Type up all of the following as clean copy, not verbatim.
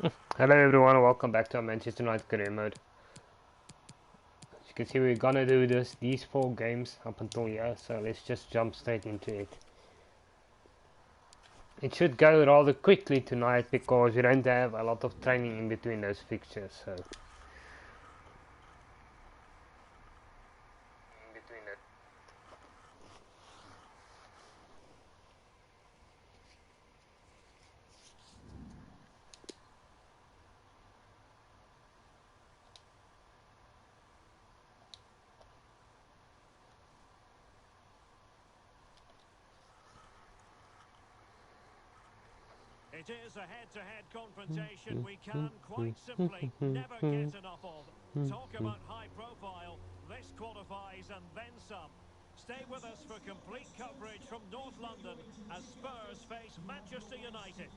Hello everyone, welcome back to our Manchester United career mode. As you can see, we're gonna do these 4 games up until here, so let's just jump straight into it. It should go rather quickly tonight because we don't have a lot of training in between those fixtures, so It is a head-to-head confrontation we can, quite simply, never get enough of. Talk about high profile, this qualifies and then some. Stay with us for complete coverage from North London as Spurs face Manchester United.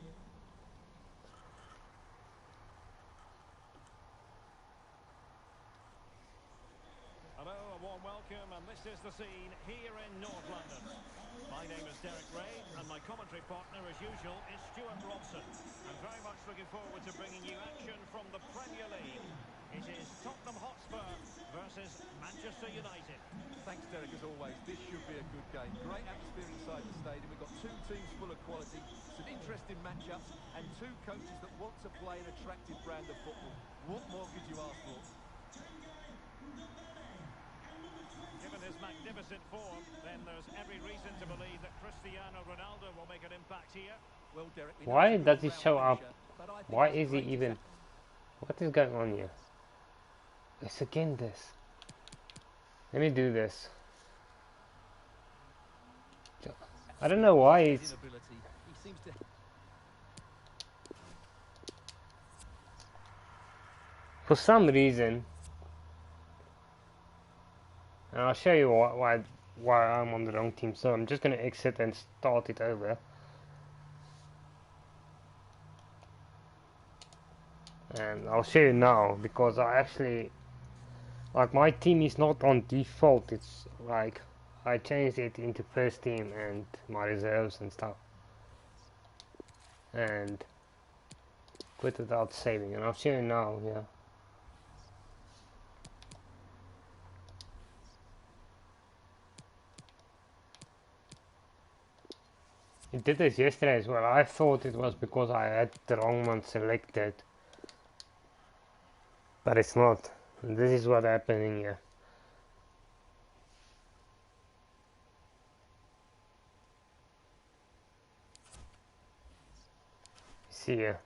Hello, a warm welcome, and this is the scene here in North London. My name is Derek Ray, and my commentary partner, as usual, is Stuart Robson. I'm very much looking forward to bringing you action from the Premier League. It is Tottenham Hotspur versus Manchester United. Thanks, Derek, as always. This should be a good game. Great atmosphere inside the stadium. We've got two teams full of quality, some interesting matchups, and two coaches that want to play an attractive brand of football. What more could you ask for? Given his magnificent form, then there's every reason to believe that Cristiano Ronaldo will make an impact here. Well, Derek, why does he show up? Why is he even... What is going on here? It's again this. Let me do this. I don't know why it's... For some reason, and I'll show you why I'm on the wrong team, so I'm just going to exit and start it over. And I'll show you now, because I actually, like, my team is not on default. It's like I changed it into first team and my reserves and stuff, and quit without saving, and I'll show you now. Yeah, it did this yesterday as well. I thought it was because I had the wrong one selected, but it's not. And this is what happened here. See here,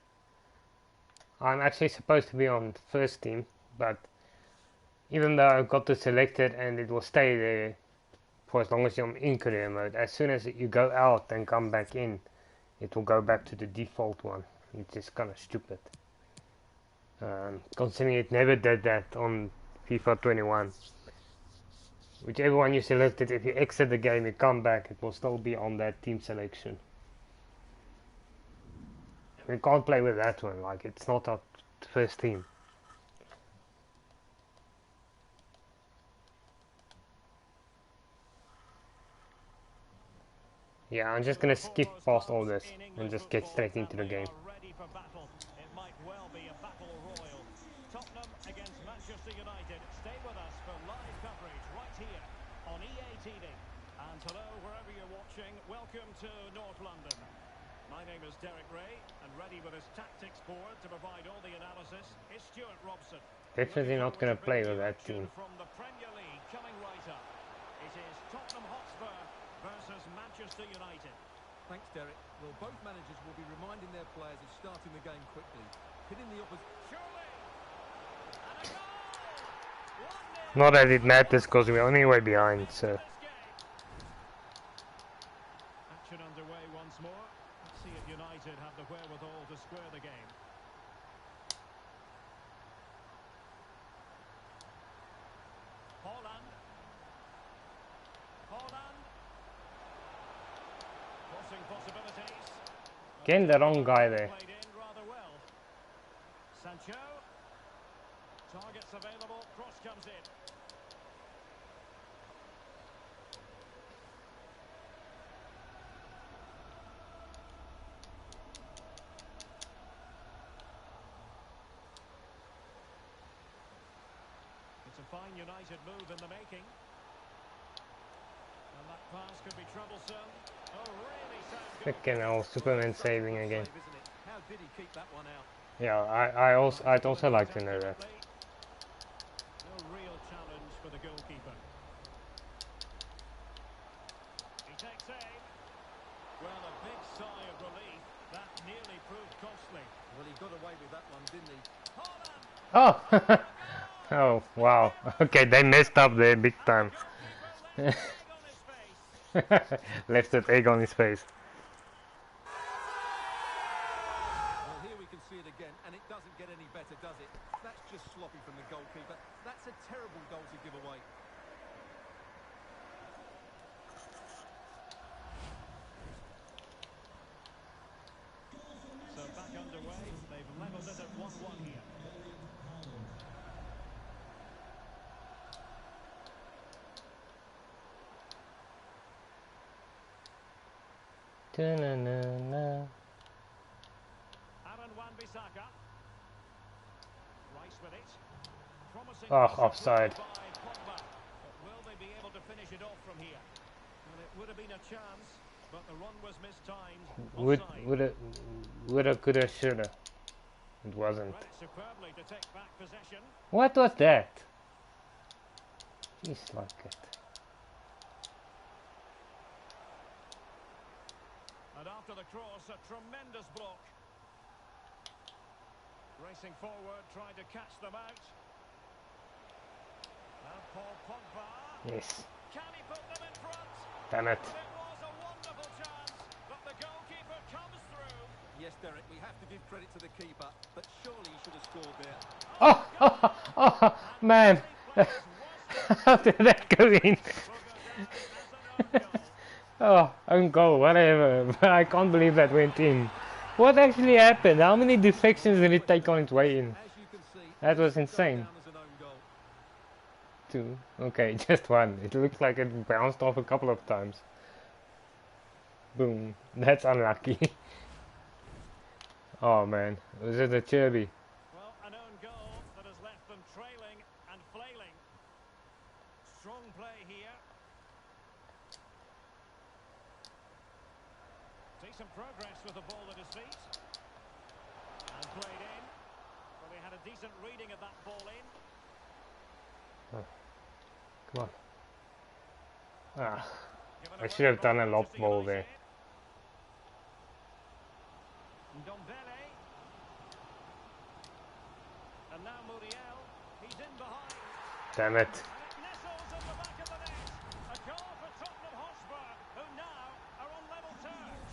I'm actually supposed to be on first team, but even though I got to select it and it will stay there for as long as you're in career mode, as soon as you go out and come back in, it will go back to the default one. It's just kind of stupid. Considering it never did that on FIFA 21. Whichever one you selected, if you exit the game and come back, it will still be on that team selection. We can't play with that one, like it's not our first team. Yeah, I'm just gonna skip past all this and just get straight into the game. It might well be a battle royal. Tottenham against Manchester United. Stay with us for live coverage right here on EA TV. And hello, wherever you're watching, welcome to North London. My name is Derek Ray, and ready with his tactics board to provide all the analysis is Stuart Robson. Definitely not going to play with that team. From the Premier League coming right up. It is Tottenham Hotspur versus Manchester United. Thanks, Derek. Well, both managers will be reminding their players of starting the game quickly, hitting the opposite. Surely! And a goal! Not that it matters because we're only way behind, so... Action underway once more. Let's see if United have the wherewithal to square the game. Holland. Crossing possibilities. Getting the wrong guy there. Played in rather well. Sancho. Targets available. Cross comes in. fine United move in the making. And that pass could be troublesome. Oh, really sound Freaking goalkeeping. hell, Superman Such a saving good again. save, isn't it? How did he keep that one out? Yeah, I'd also like to know that. No real challenge for the goalkeeper. He takes aim. Well, a big sigh of relief. That nearly proved costly. Well, he got away with that one, didn't he? Holland! Oh, Oh, a goal! oh wow. Okay, they messed up there big And the time. goalkeeper left an egg on his face. Left that egg on his face. Well, here we can see it again, and it doesn't get any better, does it? That's just sloppy from the goalkeeper. That's a terrible goal to give away. So back underway. They've levelled it at 1-1 here. Ta-na-na-na. Aaron Wan-Bissaka. Rice with it. Promising Oh, piece of offside. play by Pogba. But will they be able to finish it off from here? Well, it would have been a chance, but the run was mistimed. Offside. Woulda, coulda, shoulda. It wasn't. Read it superbly to take back possession. What was that? He's like it. And after the cross, a tremendous block. Racing forward, trying to catch them out. And Paul Pogba. Yes. Can he put them in front? Damn it. It was a wonderful chance, but the goalkeeper comes through. Yes, Derek, we have to give credit to the keeper, but surely he should have scored there. Oh, oh, oh, man. How did that go in? Oh, own goal, whatever. I can't believe that went in. What actually happened? How many deflections did it take on its way in? As you can see, That was it goes insane. down as an own goal. 2. Okay, just 1. It looks like it bounced off a couple of times. Boom. That's unlucky. Oh man, was it a Chirby? Well, an own goal that has left them trailing and flailing. Strong play here. Decent progress with the ball at his feet. And played in. Well, they had a decent reading of that ball in. Come on. Ah, Given I away should have by done a lob Manchester ball there. United. Ndombele. And now Muriel. He's in behind. Damn it. And it nestles in the back of the net. A goal for Tottenham Hotspur, who now are on level terms.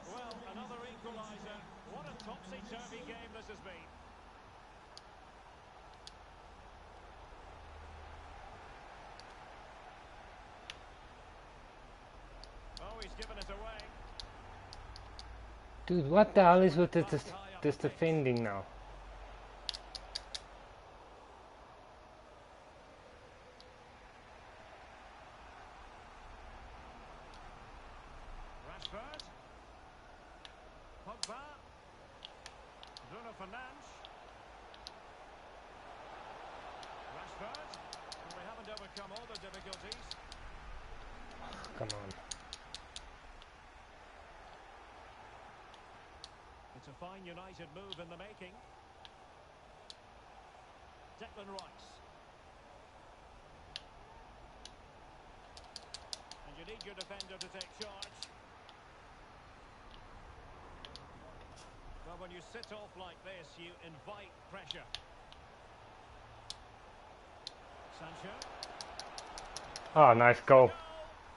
Well, another equaliser. What a topsy-turvy game this has been. Oh, he's given it away. Dude, what the hell is with this defending now? Rashford. Pogba. Bruno Fernandes. Rashford. Well, they haven't overcome all the difficulties. Come on. It's a fine United move in the making. Declan Rice. And you need your defender to take charge. Well, when you sit off like this, you invite pressure. Sancho. Oh, nice goal.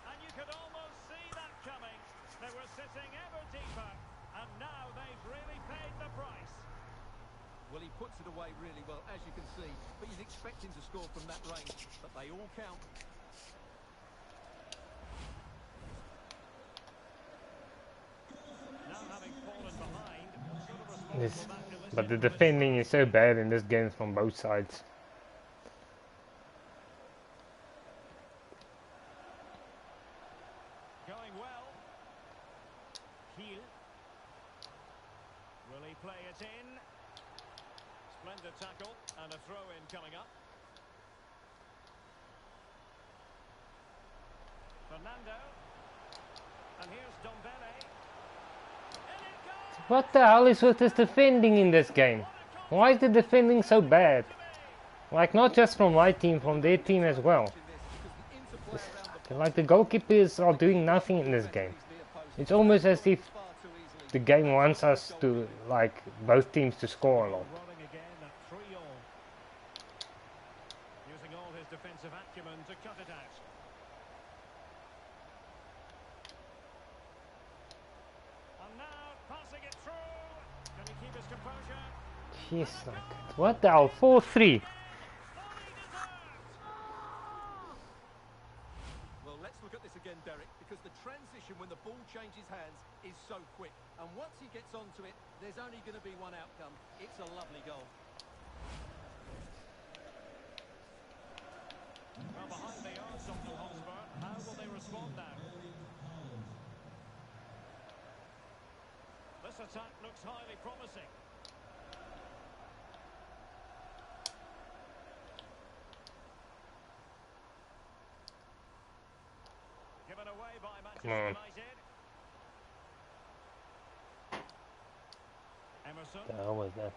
And you could almost see that coming. They were sitting ever deeper, and now they've really paid the price. Well, he puts it away really well, as you can see, but he's expecting to score from that range, but they all count. Now having fallen behind, what sort of response This, will that elicit but the from his defending side? is so bad in this game from both sides. Going well. Heel. Will he play it in? It's Splendid tackle and a throw-in coming up. Fernando. And here's Dombele. In it goes! What the hell is with this defending in this game? Why is the defending so bad? Like, not just from my team, from their team as well. Like, the goalkeepers are doing nothing in this game. It's almost as if the game wants us to, like, both teams to score a lot. Rolling again at 3-all. Using all his defensive acumen to cut it out. And now passing it through. Can he keep his composure? Jeez, like, what the hell? 4-3. Well, let's look at this again, Derek, because the transition when the ball changes hands is so quick. And once he gets onto it, there's only going to be one outcome. It's a lovely goal. Well, behind the arc, Tottenham Hotspur. How will they respond now? This attack looks highly promising. Given away by Manchester United. Emerson. The hell was that?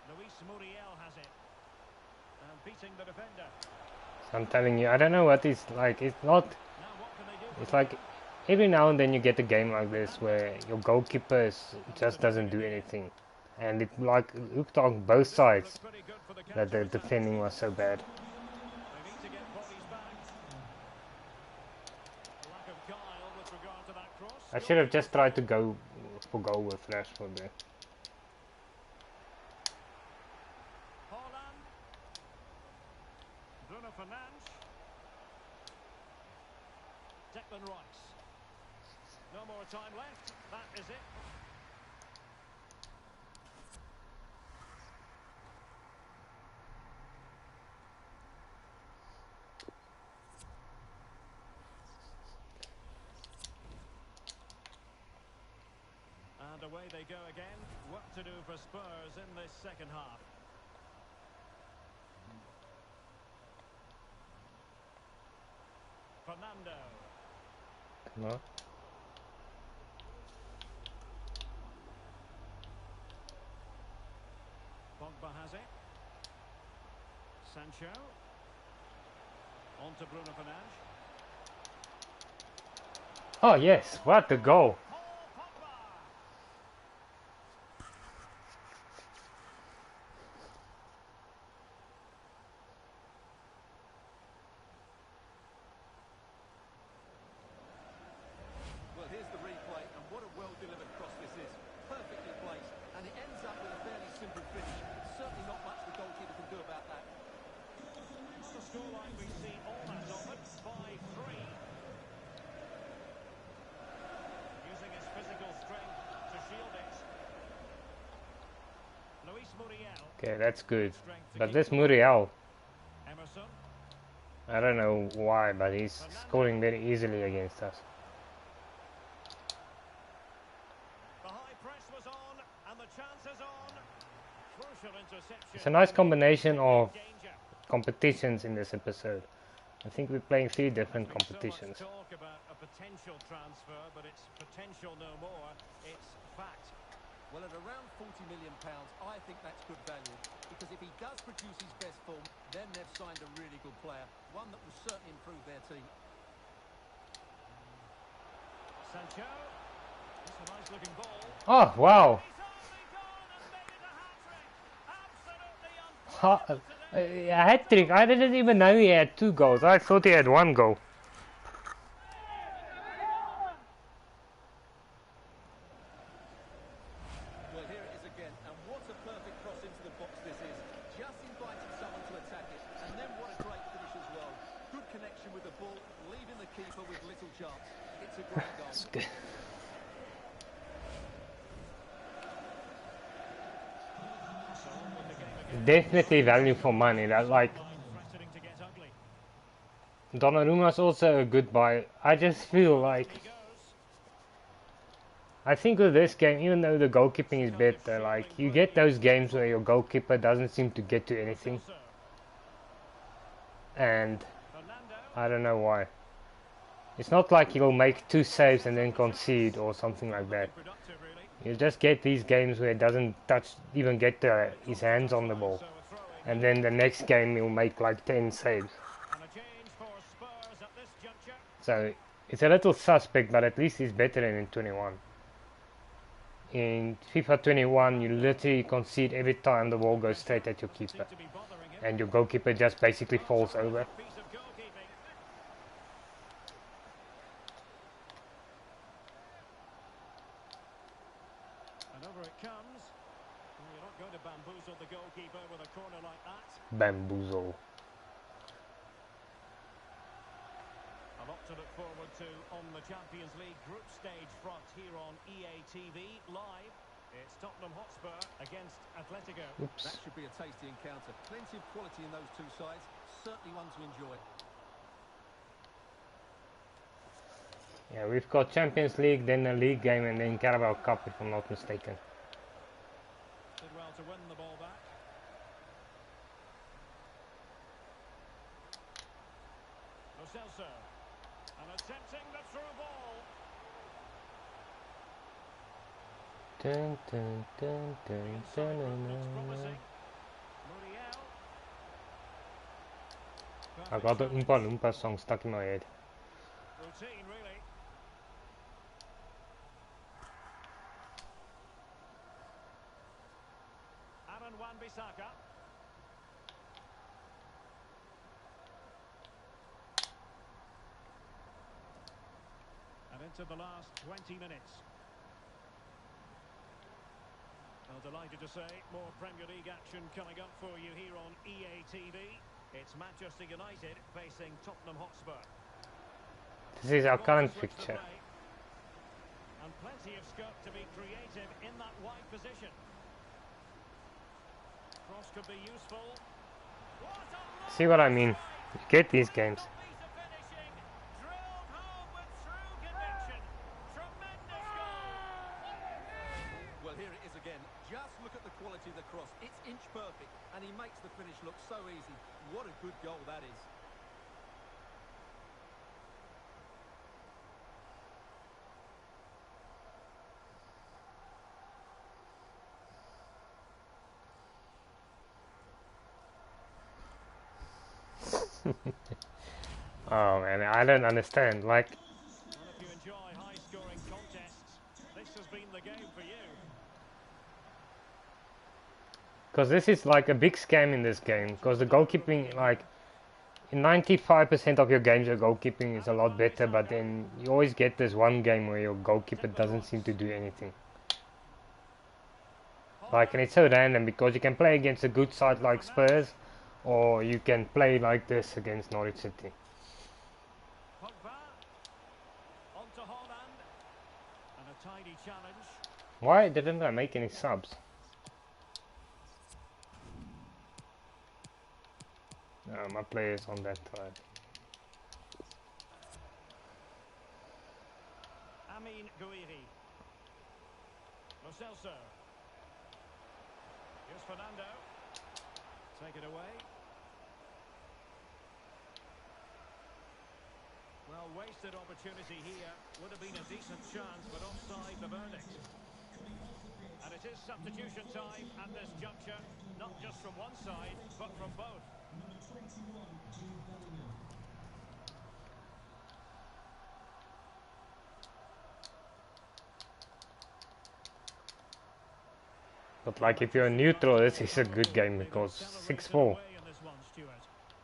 Luis Muriel has it. And beating the defender. So I'm telling you, I don't know what it's like. It's not. Now what can they do? It's like every now and then you get a game like this where your goalkeeper just doesn't do anything, and it like looked on both sides Pretty good for the that the counter-attack. defending was so bad. They need to get bodies back. Lack of guile with regard to that cross. I should have just tried to go for goal with Rashford there. Haaland. Bruno Fernandes. Declan Rice. No more time left. That is it. And away they go again. Work to do for Spurs in this second half. Fernando. Come on. Pogba has it. Sancho. On to Bruno Fernandes. Oh yes, what a goal! Paul Pogba. Well, here's the replay, and what a well-delivered cross this is. Perfectly placed, and it ends up with a fairly simple finish. Certainly not much the goalkeeper can do about that. The scoreline we see all that often. 5-3. Using his physical strength to shield it. Luis Muriel. Okay, that's good. But this Muriel, Emerson. I don't know why, but he's scoring very easily against us. The high press was on, and the chance is on. Crucial interception. It's a nice combination of Danger. competitions in this episode. I think we're playing 3 different There's been competitions. So much talk about a potential transfer, but it's potential no more. It's fact. Well, at around £40 million, I think that's good value. Because if he does produce his best form, then they've signed a really good player. One that will certainly improve their team. Sancho. That's a nice looking ball. Oh wow! He's only gone and made it a hat-trick. Absolutely A hat-trick. I didn't even know he had 2 goals. I thought he had 1 goal. Well, here it is again, and what a perfect cross into the box this is. Just inviting someone to attack it, and then what a great finish as well. Good connection with the ball, leaving the keeper with little chance. It's a great goal. That's good. Definitely value for money. That like threatening to get ugly. Donnarumma's also a good buy. I just feel like He goes. I think with this game, even though the goalkeeping is better, like you get those games where your goalkeeper doesn't seem to get to anything, and I don't know why. It's not like he'll make 2 saves and then concede or something like that. You just get these games where it doesn't even get his hands on the ball, and then the next game he'll make like 10 saves. So it's a little suspect, but at least he's better than in 21. In FIFA 21, you literally concede every time the ball goes straight at your keeper, and your goalkeeper just basically falls over. And over it comes. Well, you're not going to bamboozle the goalkeeper with a corner like that. Bamboozle. A lot to look forward to on the Champions League group stage front here on EA TV live. It's Tottenham Hotspur against Atletico. Oops. That should be a tasty encounter. Plenty of quality in those two sides. Certainly one to enjoy. Yeah, we've got Champions League, then a league game, and then Carabao Cup, if I'm not mistaken. Did well to win the ball back. Lo Celso. And attempting the through ball. Dun, dun, dun, dun, dun, dun, dun. I got the Oompa Loompa song stuck in my head. Routine, really. Aaron Wan-Bissaka. And into the last 20 minutes. Well, delighted to say, more Premier League action coming up for you here on EA TV. It's Manchester United facing Tottenham Hotspur. This is our current picture. And plenty of scope to be creative in that wide position. Cross could be useful. See what I mean? You get these games. Well, here it is again. Just look at the quality of the cross. It's inch perfect, and he makes the finish look so easy. What a good goal that is. Oh man, I don't understand. Like, Well, if you enjoy high-scoring contests, this has been the game for you. because this is like a big scam in this game. Because the goalkeeping, like, in 95% of your games, your goalkeeping is a lot better. But then you always get this one game where your goalkeeper doesn't seem to do anything. Like, and it's so random because you can play against a good side like Spurs, or you can play like this against Norwich City. Pogba. On to Holland. And a tidy challenge. Why didn't I make any subs? No, my player's on that side. Amin Guiri. Lo Celso. Here's Fernando. Take it away. Well, wasted opportunity here. Would have been a decent chance, but offside the verdict. And it is substitution time at this juncture, not just from one side, but from both. But like if you're neutral, this is a good game because 6-4. Well,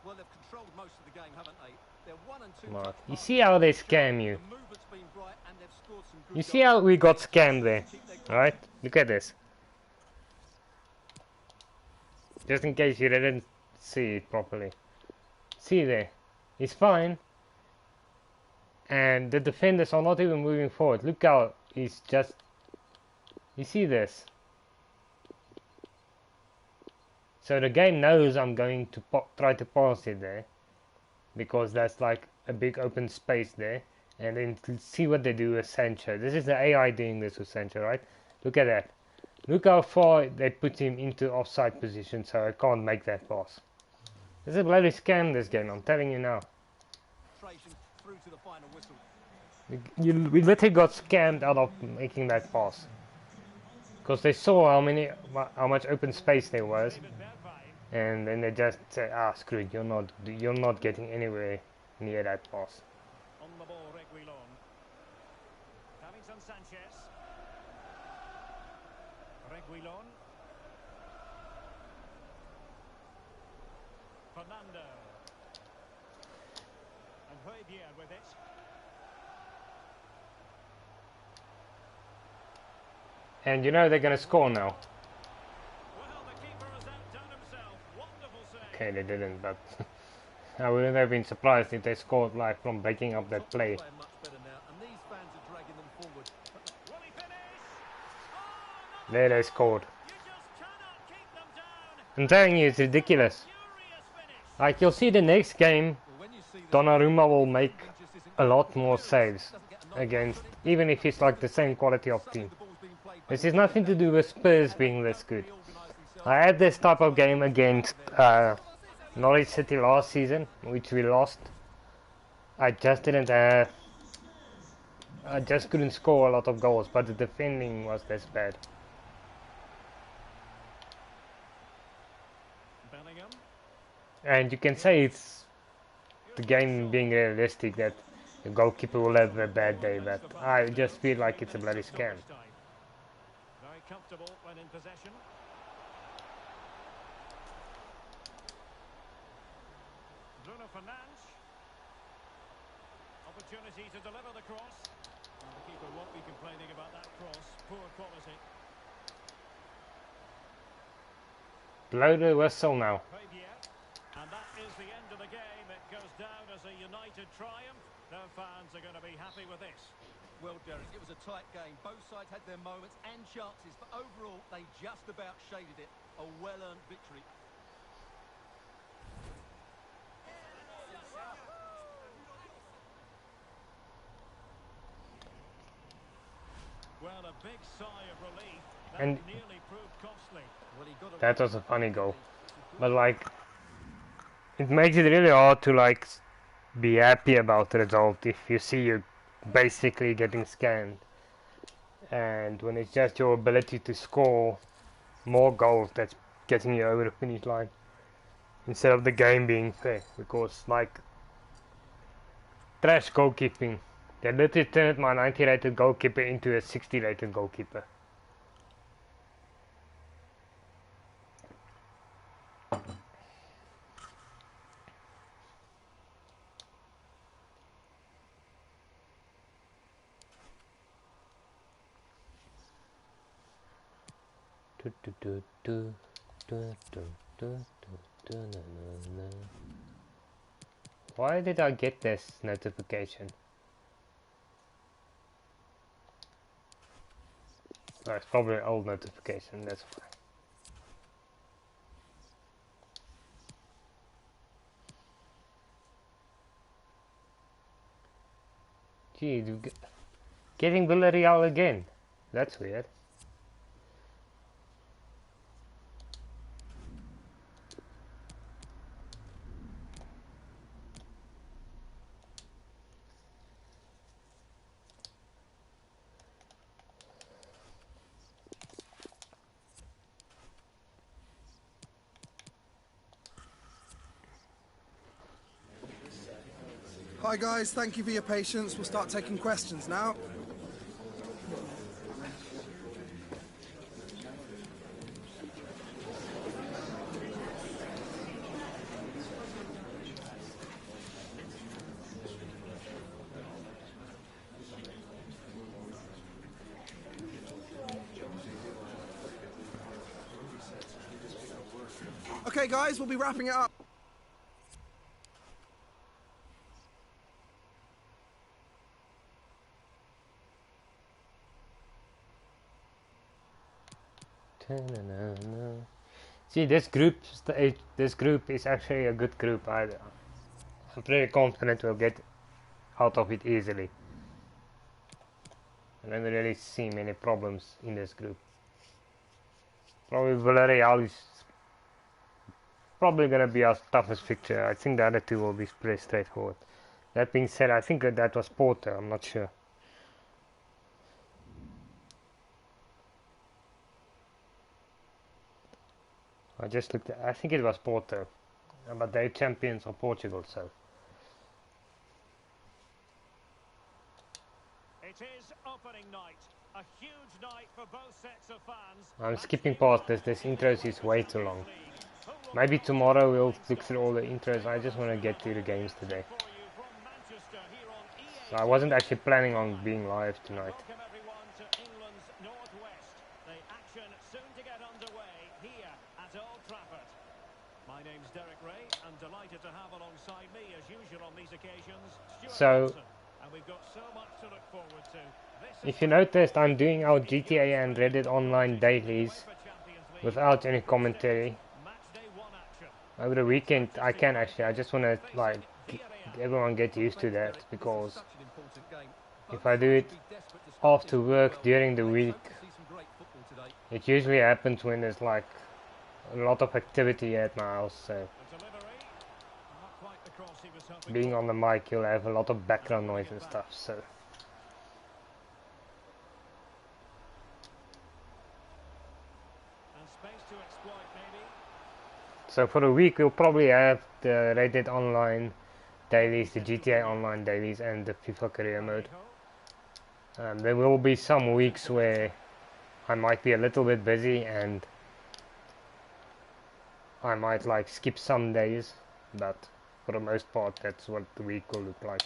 they've controlled most of the game, haven't they? They're 1 and 2. But you see how they scam you. The movement's been bright, and they've scored some good You see how we got scammed there, alright? Look at this. Just in case you didn't see it properly. See there. It's fine. And the defenders are not even moving forward. Look how he's just... You see this? So the game knows I'm going to try to pass it there. Because that's like a big open space there. And then to see what they do with Sancho. This is the AI doing this with Sancho, right? Look at that. Look how far they put him into offside position, so I can't make that pass. This is a bloody scam, this game, I'm telling you now. Through to the final whistle. We literally got scammed out of making that pass. Because they saw how much open space there was. David Bergwijn. And then they just said, ah, screw it, you're not getting anywhere near that pass. On the ball, Reguilón. Davinson Sanchez. Reguilón. Fernando. And Højbjerg with it. And you know they're going to score now. Well, the keeper has outdone himself. Wonderful save. Okay, they didn't, but I wouldn't have been surprised if they scored like from breaking up that play. Playing much better now, and these fans are dragging them forward. Will he finish? Oh, not There they scored. you just cannot keep them down. I'm telling you, it's ridiculous. Furious finish. Like, you'll see the next game, Well, when you see that, Donnarumma will make it just isn't a lot more good. saves Doesn't get a knock. against, even if it's like the same quality of Suddenly team. the ball's being played This back. is nothing to do with Spurs being this good. Reorganise themselves. I had this type of game against Norwich City last season, which we lost. I just didn't have... I just couldn't score a lot of goals, but the defending was this bad. Bellingham. And you can say it's the game being realistic that the goalkeeper will have a bad day, but I just feel like it's a bloody scam. Very comfortable when in possession. Bruno Fernandes. Opportunity to deliver the cross. And the keeper won't be complaining about that cross. Poor quality. Blow the whistle now. Højbjerg. And that is the end of the game. It goes down as a united triumph. No fans are going to be happy with this. Well, Derek, it was a tight game. Both sides had their moments and chances, but overall, they just about shaded it. A well-earned victory. Well, a big sigh of relief. That And- nearly proved costly. Well, he got a That was a funny goal. But like, it makes it really hard to like be happy about the result if you see you basically getting scanned. And when it's just your ability to score more goals that's getting you over the finish line. Instead of the game being fair. Because like, trash goalkeeping. They literally turned my 90 rated goalkeeper into a 60 rated goalkeeper. Why did I get this notification? Oh, it's probably an old notification, that's why. Gee, getting Villarreal again. That's weird. Hi guys, thank you for your patience. We'll start taking questions now. Okay guys, we'll be wrapping it up. See, this group is actually a good group. I'm pretty confident we'll get out of it easily. I don't really see many problems in this group. Probably Villarreal is probably going to be our toughest fixture. I think the other two will be pretty straightforward. That being said, I think that was Porto, I'm not sure. I just looked at, I think it was Porto, but they're champions of Portugal, so. It is opening night. A huge night for both sets of fans. I'm skipping past this intros is way too long. Maybe tomorrow we'll look through all the intros. I just want to get to the games today. So I wasn't actually planning on being live tonight. Welcome everyone to England's northwest. The action soon to get underway here at Old Trafford. My name's Derek Ray, and delighted to have alongside me, as usual on these occasions, Stuart Wilson. And we've got so much to look forward to. If you noticed, I'm doing our GTA and Reddit online dailies without any commentary. Over the weekend I can actually, I just want to like everyone get used to that, because if I do it after work during the week, it usually happens when there's like a lot of activity at my house, so being on the mic you'll have a lot of background noise and stuff, so for the week we'll probably have the Reddit online dailies, the GTA online dailies, and the FIFA career mode. There will be some weeks where I might be a little bit busy and I might like skip some days, but for the most part that's what the week will look like.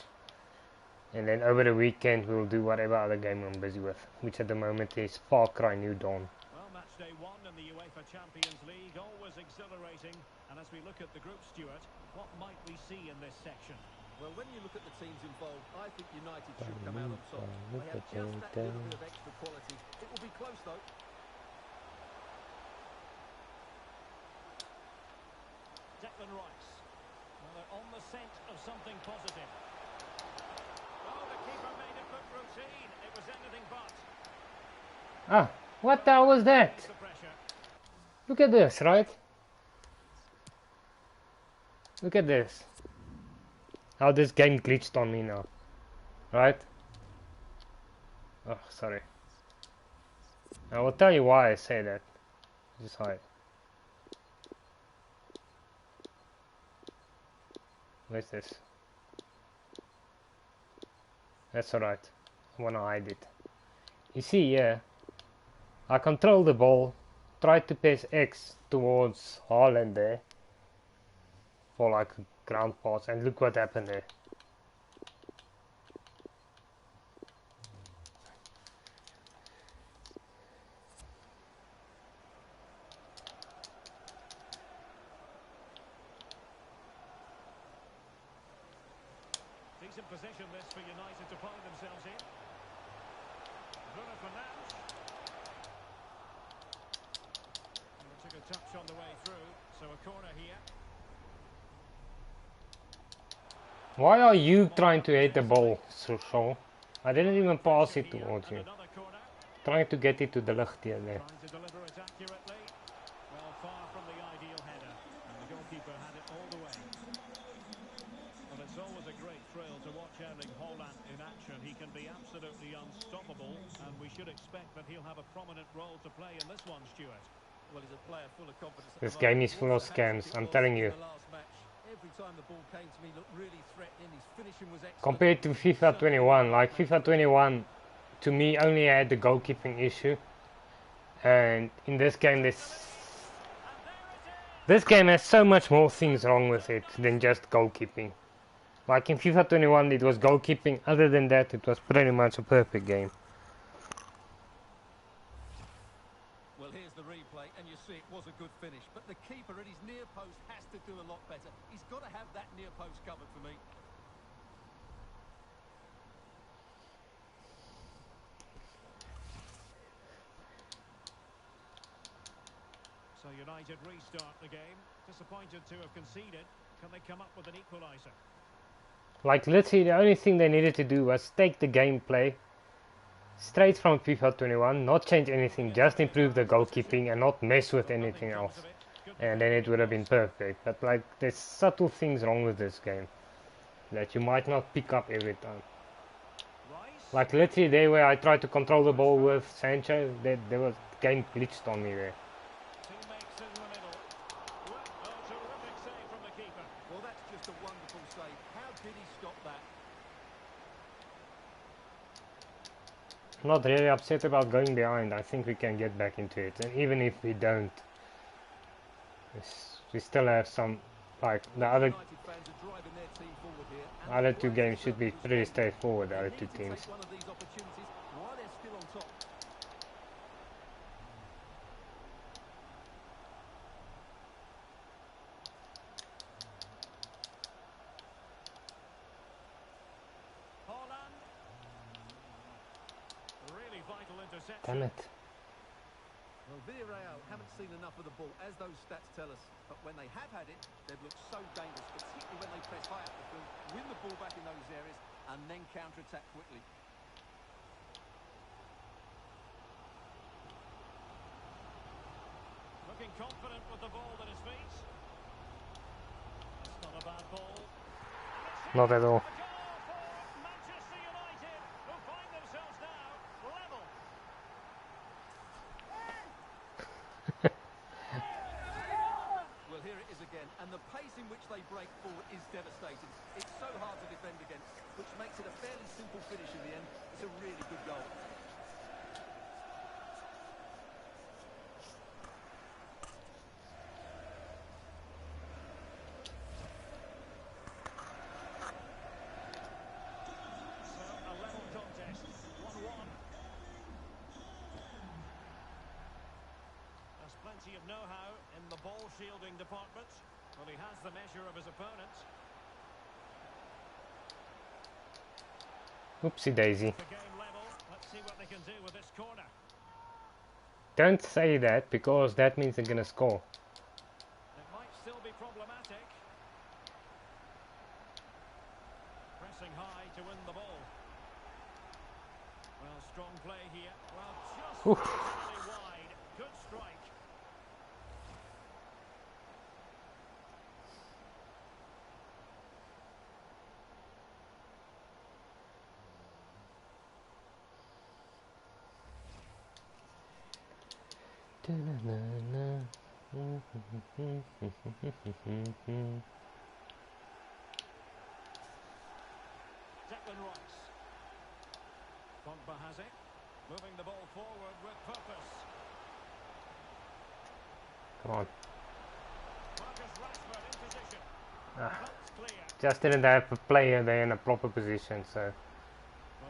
And then over the weekend we'll do whatever other game I'm busy with, which at the moment is Far Cry New Dawn. Match day 1 in the UEFA Champions League, always exhilarating. And as we look at the group, Stuart, what might we see in this section? Well, when you look at the teams involved, I think United should come out on top. They have just that little bit of extra quality. It will be close, though. Declan Rice. Well, they're on the scent of something positive. Oh, the keeper made it look routine. It was anything but. Ah, what the hell was that? Look at this, right? Look at this. How this game glitched on me now. Right? Oh, sorry. I will tell you why I say that. Just hide. Where's this? That's alright. I wanna hide it. You see, yeah. I control the ball, tried to pass X towards Haaland there for like a ground pass, and look what happened there. Decent position this for United to find themselves in. Bruno Fernandes. Took a touch on the way through, so a corner here. Why are you trying to hit the ball, Sean? I didn't even pass it towards you. Trying to get it to the lucht here there. Trying to deliver it accurately. Well, far from the ideal header, and the goalkeeper had it all the way. Well, it's always a great thrill to watch Erling Haaland in action. He can be absolutely unstoppable, and we should expect that he'll have a prominent role to play in this one, Stuart. Well, he's a player full of confidence. This game is full of scams, I'm telling you. Every time the ball came to me, looked really threatening. His finishing was excellent. Compared to FIFA 21, like FIFA 21 to me only had the goalkeeping issue, and in this game this game has so much more things wrong with it than just goalkeeping. Like in FIFA 21 it was goalkeeping, other than that it was pretty much a perfect game. Well, here's the replay, and you see it was a good finish, but the keeper at his near post has to do a lot better. He's got to have that near post covered for me. So United restart the game. Disappointed to have conceded. Can they come up with an equaliser? Like literally the only thing they needed to do was take the gameplay, straight from FIFA 21, not change anything, just improve the goalkeeping and not mess with anything else. And then it would have been perfect. But like, there's subtle things wrong with this game that you might not pick up every time. Like literally there where I tried to control the ball with Sancho, there was game glitched on me there. Teammates in the middle. Oh, terrific save from the keeper. Well, that's just a wonderful save. How did he stop that? I'm not really upset about going behind. I think we can get back into it. And even if we don't, we still have some, like the United fans are driving their team forward here. And other the two players games should be deserve pretty respect. straightforward, the They other need two to teams. take one of these opportunities while they're still on top. Haaland. Really vital interception. Damn it. Well, Villarreal haven't seen enough of the ball, as those stats tell us. But when they have had it, they've looked so dangerous, particularly when they press high up the field, win the ball back in those areas, and then counter-attack quickly. Looking confident with the ball at his feet. That's not a bad ball. Not at all. A goal for Manchester United, who find themselves now level. Well, here it is again, and the pace in which they break forward is devastating. It's so hard to defend against, which makes it a fairly simple finish in the end. It's a really good goal. So, a level contest, 1-1. There's plenty of know-how in the ball shielding department. Well, he has the measure of his opponent. Oopsie daisy. The game level. Let's see what they can do with this corner. Don't say that, because that means they're gonna score. It might still be problematic. Pressing high to win the ball. Well, strong play here. Well, just Oof. really wide. Good strike. Declan Rice. Pogba has it. Moving the ball forward with purpose. Come on. Marcus Rashford in position. Ah, That's clear. just didn't have a player there in a proper position, so. Well,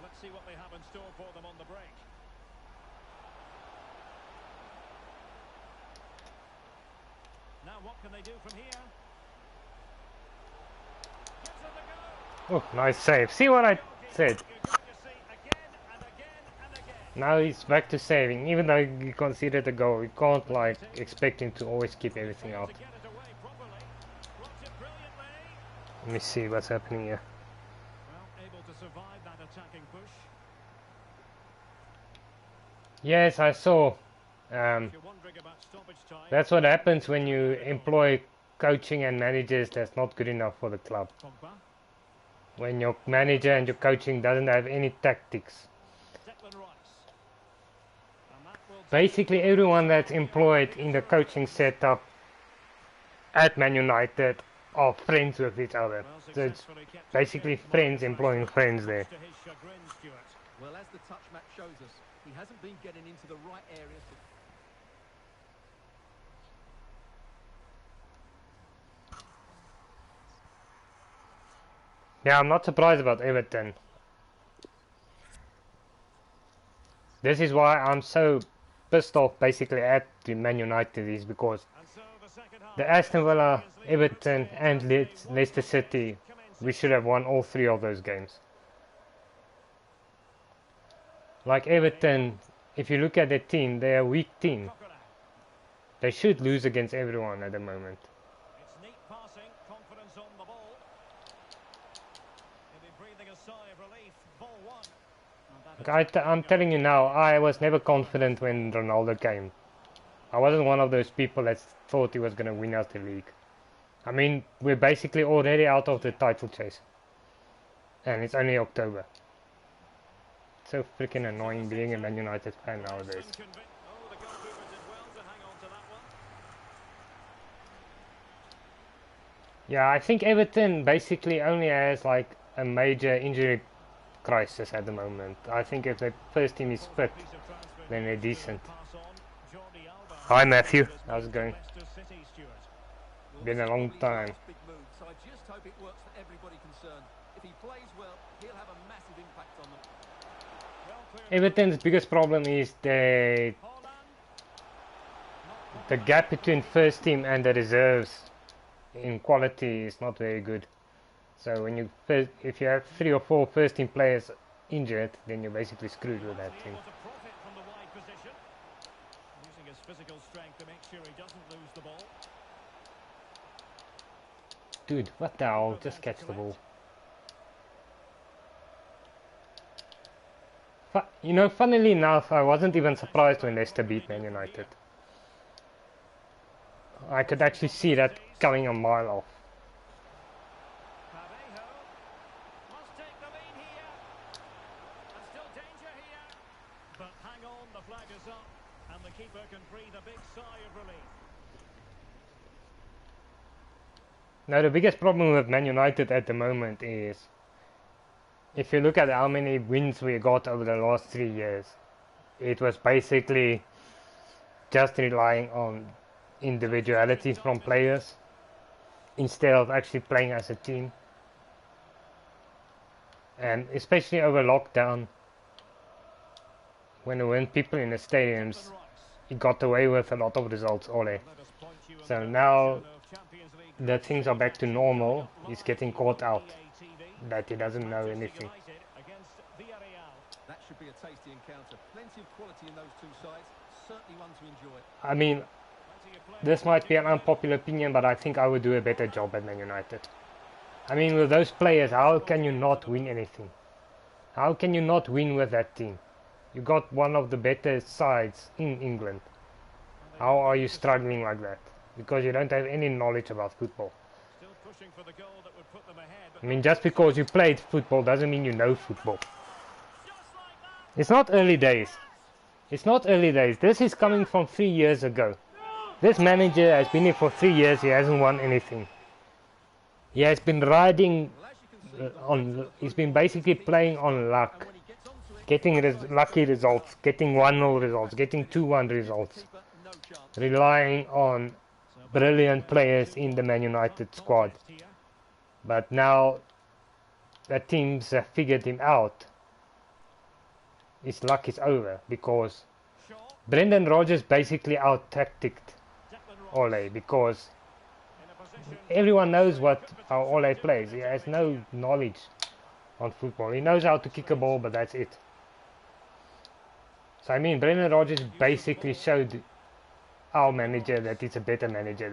let's see what they have in store for them on the break. Now what can they do from here? Gives it a go. Oh, nice save. See what I said? You're going to see again and again and again. Now he's back to saving. Even though he conceded a goal, you can't like expect him to always keep everything out. To get it away properly. Blocks it brilliantly. Let me see what's happening here. Well, able to survive that attacking push. Yes, I saw. If you're wondering about stoppage time. That's what happens when you employ coaching and managers that's not good enough for the club. Pogba. When your manager and your coaching doesn't have any tactics. Declan Rice. And that will Basically everyone that's employed in the coaching setup at Man United are friends with each other. So it's successfully kept basically friends employing friends there. to his chagrin, Stuart. Well, as the touch map shows us, he hasn't been getting into the right areas. Yeah, I'm not surprised about Everton. This is why I'm so pissed off basically at the Man United is because And so the second half. the Aston Villa, Everton and Leicester City, we should have won all three of those games. Like Everton, if you look at their team, they're a weak team. They should lose against everyone at the moment. It's neat passing, confidence on the ball. He'll be breathing a sigh of relief. Ball one. I'm telling you now, I was never confident when Ronaldo came. I wasn't one of those people that thought he was going to win us the league. I mean, we're basically already out of the title chase. And it's only October. So freaking annoying being a Man United fan nowadays. Yeah, I think Everton basically only has like a major injury crisis at the moment. I think if the first team is fit, then they're decent. Hi Matthew, how's it going? Been a long time. So I just hope it works for everybody concerned. If he plays well, he'll have a massive impact on them. Everton's biggest problem is the gap between first team and the reserves in quality is not very good. So when if you have 3 or 4 first team players injured, then you're basically screwed with that team. Dude, what the hell? Just catch the ball. You know, funnily enough, I wasn't even surprised when Leicester beat Man United. I could actually see that coming a mile off. Now the biggest problem with Man United at the moment is, if you look at how many wins we got over the last 3 years, it was basically just relying on individuality from players instead of actually playing as a team. And especially over lockdown, when there weren't people in the stadiums, he got away with a lot of results, Ole. So now that things are back to normal, he's getting caught out that he doesn't know anything. That should be a tasty encounter. Plenty of quality in those two sides. Certainly one to enjoy. I mean, this might be an unpopular opinion, but I think I would do a better job at Man United. I mean, with those players, how can you not win anything? How can you not win with that team? You got one of the better sides in England. How are you struggling like that? Because you don't have any knowledge about football. I mean, just because you played football doesn't mean you know football. It's not early days. It's not early days. This is coming from 3 years ago. This manager has been here for 3 years. He hasn't won anything. He has been riding on. He's been basically playing on luck, getting lucky results, getting 1-0 results, getting 2-1 results, relying on brilliant players in the Man United squad. But now that teams have figured him out, his luck is over, because Brendan Rodgers basically out-tacticked Ole, because everyone knows how Ole plays. He has no knowledge on football. He knows how to kick a ball, but that's it. So I mean, Brendan Rodgers basically showed our manager that he's a better manager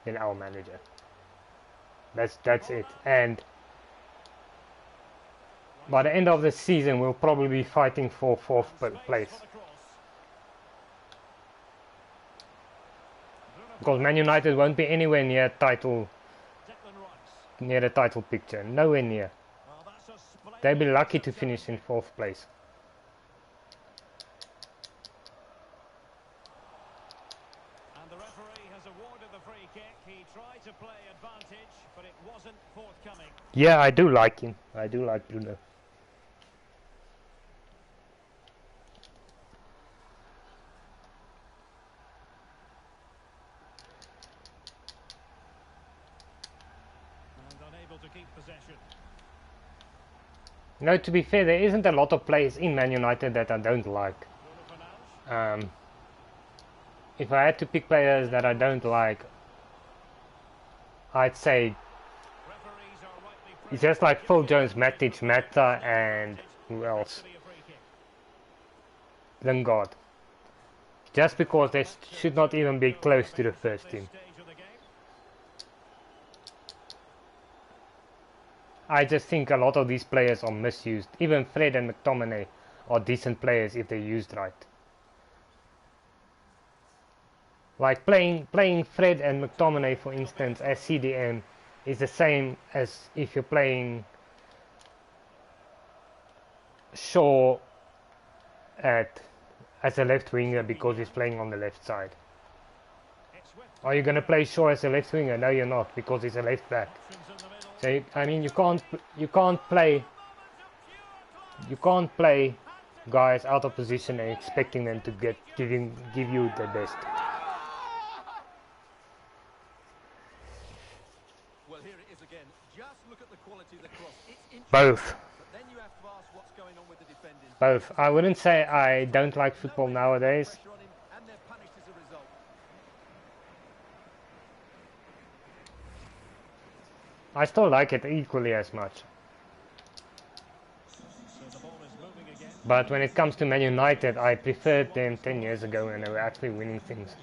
than our manager. That's it. And by the end of the season, we'll probably be fighting for 4th place. Because Man United won't be anywhere near the title picture. Nowhere near. They'll be lucky to finish in 4th place. And the referee has awarded the free kick. He tried to play advantage, but it wasn't forthcoming. Yeah, I do like him. I do like Bruno. No, to be fair, there isn't a lot of players in Man United that I don't like. If I had to pick players that I don't like, I'd say it's just like Phil Jones, Matic, Mata, and who else? Lingard. Just because they should not even be close to the first team. I just think a lot of these players are misused. Even Fred and McTominay are decent players if they're used right. Like playing Fred and McTominay, for instance, as CDM is the same as if you're playing Shaw as a left winger because he's playing on the left side. Are you going to play Shaw as a left winger? No, you're not, because he's a left back. So I mean, you can't play guys out of position and expecting them to give you the best. Well, here it is again. Just look at the quality of the cross. It's Both. but then you have to ask what's going on with the defending. Both. I wouldn't say I don't like football nowadays. Pressure on him, and they're punished as a result. I still like it equally as much. So the ball is moving again. But when it comes to Man United, I preferred them 10 years ago when they were actually winning things.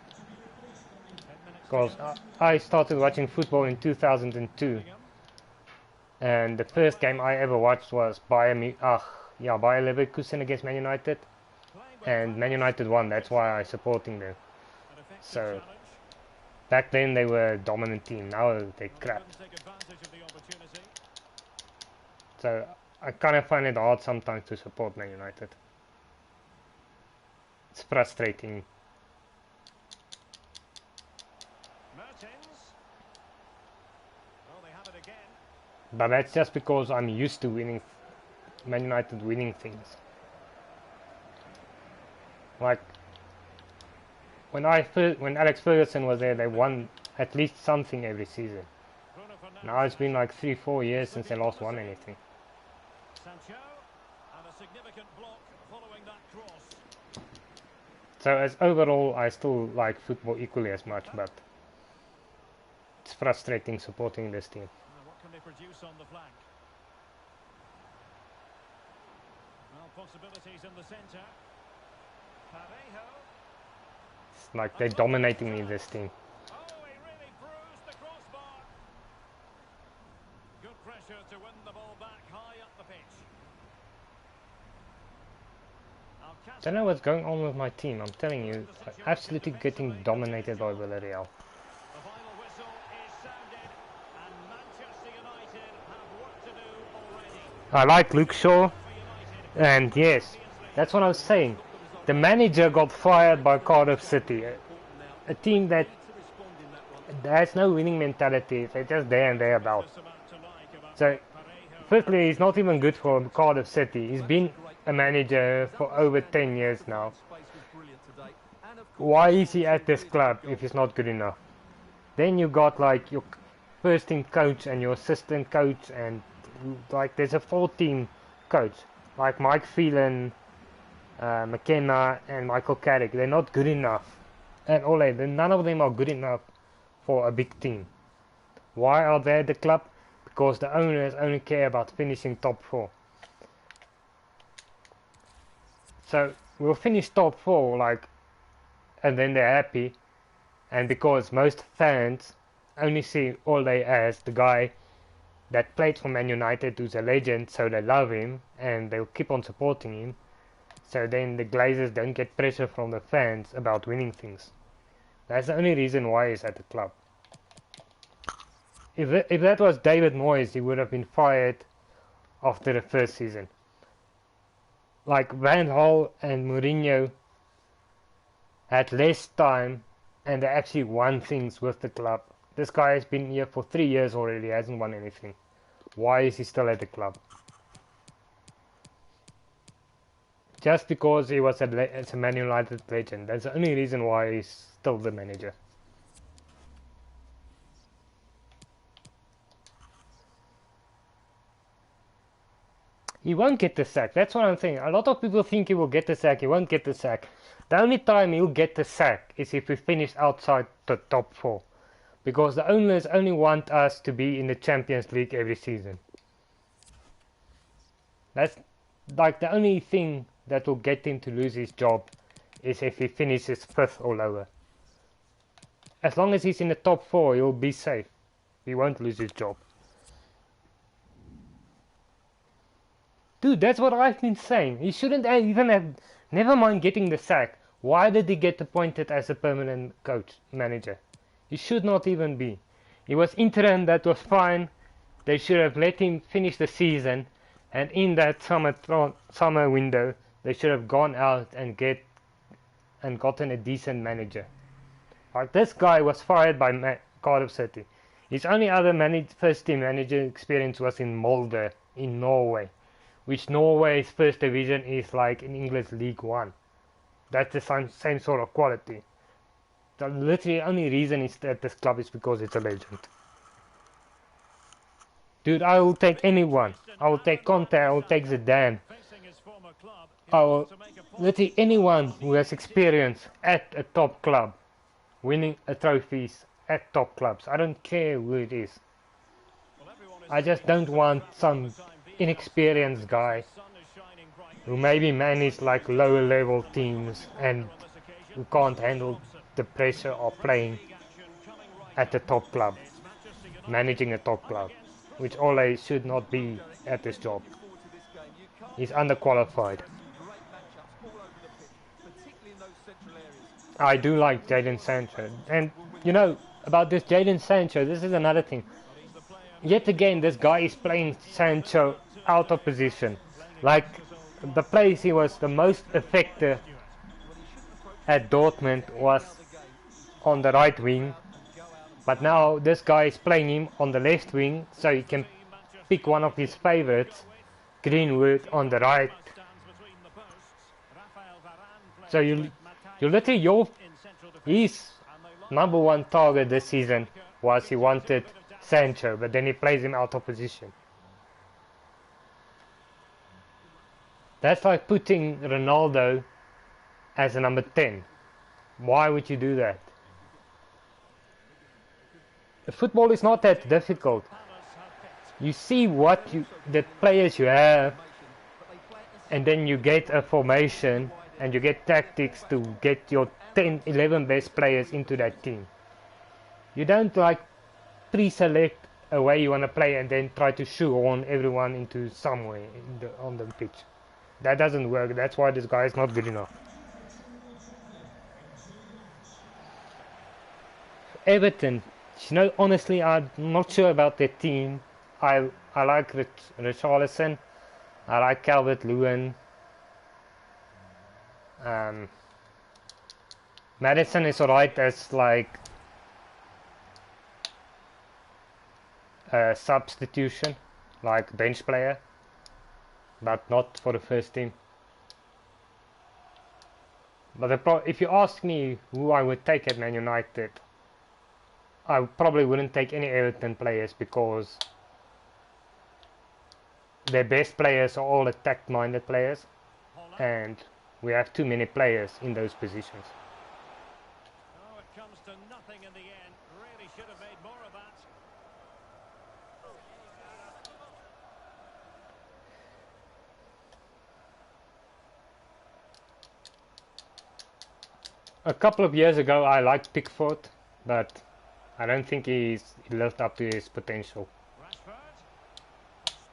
10 minutes. Because I started watching football in 2002. And the first game I ever watched was Bayer Leverkusen against Man United. And Man United won, that's why I'm supporting them. An effective So, challenge. back then they were a dominant team, now they're crap. Couldn't take advantage of the opportunity. So I kind of find it hard sometimes to support Man United. It's frustrating. Mertens. Well, they have it again. But that's just because I'm used to winning, Man United winning things. Like when Alex Ferguson was there, they won at least something every season. Bruno Fernandes. Now it's been like 3-4 years since they last won anything. Sancho. And a significant block following that cross. So as overall, I still like football equally as much, but it's frustrating supporting this team. Now, what can they produce on the flank? Well, possibilities in the centre. Parejo. It's like they're dominating me, this team. Oh, he really bruised the crossbar. Good pressure to win the ball back high up the pitch. I don't know what's going on with my team, I'm telling you, I'm absolutely getting dominated by Villarreal. The final whistle is sounded, and Manchester United have work to do already. I like Luke Shaw, For United, and yes, that's what I was saying. The manager got fired by Cardiff City, a team that has no winning mentality, they're just there and thereabouts. this amount to like about So, Parejo. firstly, he's not even good for Cardiff City. He's been a manager for over 10 years now. Space was brilliant today. And of course, Why is he at this club if he's not good enough? Then you got like your first team coach and your assistant coach, and like there's a full team coach like Mike Phelan, McKenna and Michael Carrick. They're not good enough at all. None of them are good enough for a big team. Why are they at the club? Because the owners only care about finishing top 4. So we'll finish top 4, like, and then they're happy. And because most fans only see Ole as the guy that played for Man United, who's a legend, so they love him and they'll keep on supporting him. So then the Glazers don't get pressure from the fans about winning things. That's the only reason why he's at the club. If that was David Moyes, he would have been fired after the first season. Like Van Gaal and Mourinho had less time and they actually won things with the club. This guy has been here for 3 years already, hasn't won anything. Why is he still at the club? Just because he was a Man United legend. That's the only reason why he's still the manager. He won't get the sack. That's what I'm saying. A lot of people think he will get the sack. He won't get the sack. The only time he'll get the sack is if we finish outside the top 4. Because the owners only want us to be in the Champions League every season. That's like the only thing that will get him to lose his job is if he finishes 5th or lower. As long as he's in the top 4, he'll be safe. He won't lose his job. Dude, that's what I've been saying. He shouldn't even have, never mind getting the sack. Why did he get appointed as a permanent coach, manager? He should not even be. He was interim, that was fine. They should have let him finish the season, and in that summer window, they should have gone out and gotten a decent manager. Like, this guy was fired by Cardiff City. His only other first team manager experience was in Molde in Norway, which Norway's first division is like in English League One. That's the same sort of quality. The literally only reason he's at this club is because it's a legend. Dude, I will take anyone. I will take Conte, I will take Zidane. I will literally anyone who has experience at a top club, winning trophies at top clubs. I don't care who it is. I just don't want some inexperienced guy who maybe managed like lower level teams and who can't handle the pressure of playing at the top club, managing a top club, which Ole should not be at this job. He's underqualified. I do like Jadon Sancho, and you know about this Jadon Sancho, this is another thing. Yet again, this guy is playing Sancho out of position. Like, the place he was the most effective at Dortmund was on the right wing, but now this guy is playing him on the left wing, so he can pick one of his favorites, Greenwood, on the right. So you literally, his number one target this season was he wanted Sancho, but then he plays him out of position. That's like putting Ronaldo as a number 10. Why would you do that? Football is not that difficult. You see the players you have, and then you get a formation and you get tactics to get your 10, 11 best players into that team. You don't like pre-select a way you want to play and then try to shoehorn everyone into somewhere on the pitch. That doesn't work. That's why this guy is not good enough. Everton, you know, honestly, I'm not sure about their team. I like Richarlison. I like Calvert-Lewin. Madison is alright as like a substitution, like bench player, but not for the first team. But if you ask me who I would take at Man United, I probably wouldn't take any Everton players because their best players are all attack-minded players, and we have too many players in those positions. Oh, it comes to nothing in the end. Really should have made more of that. A couple of years ago I liked Pickford, but I don't think he lived up to his potential. Rashford.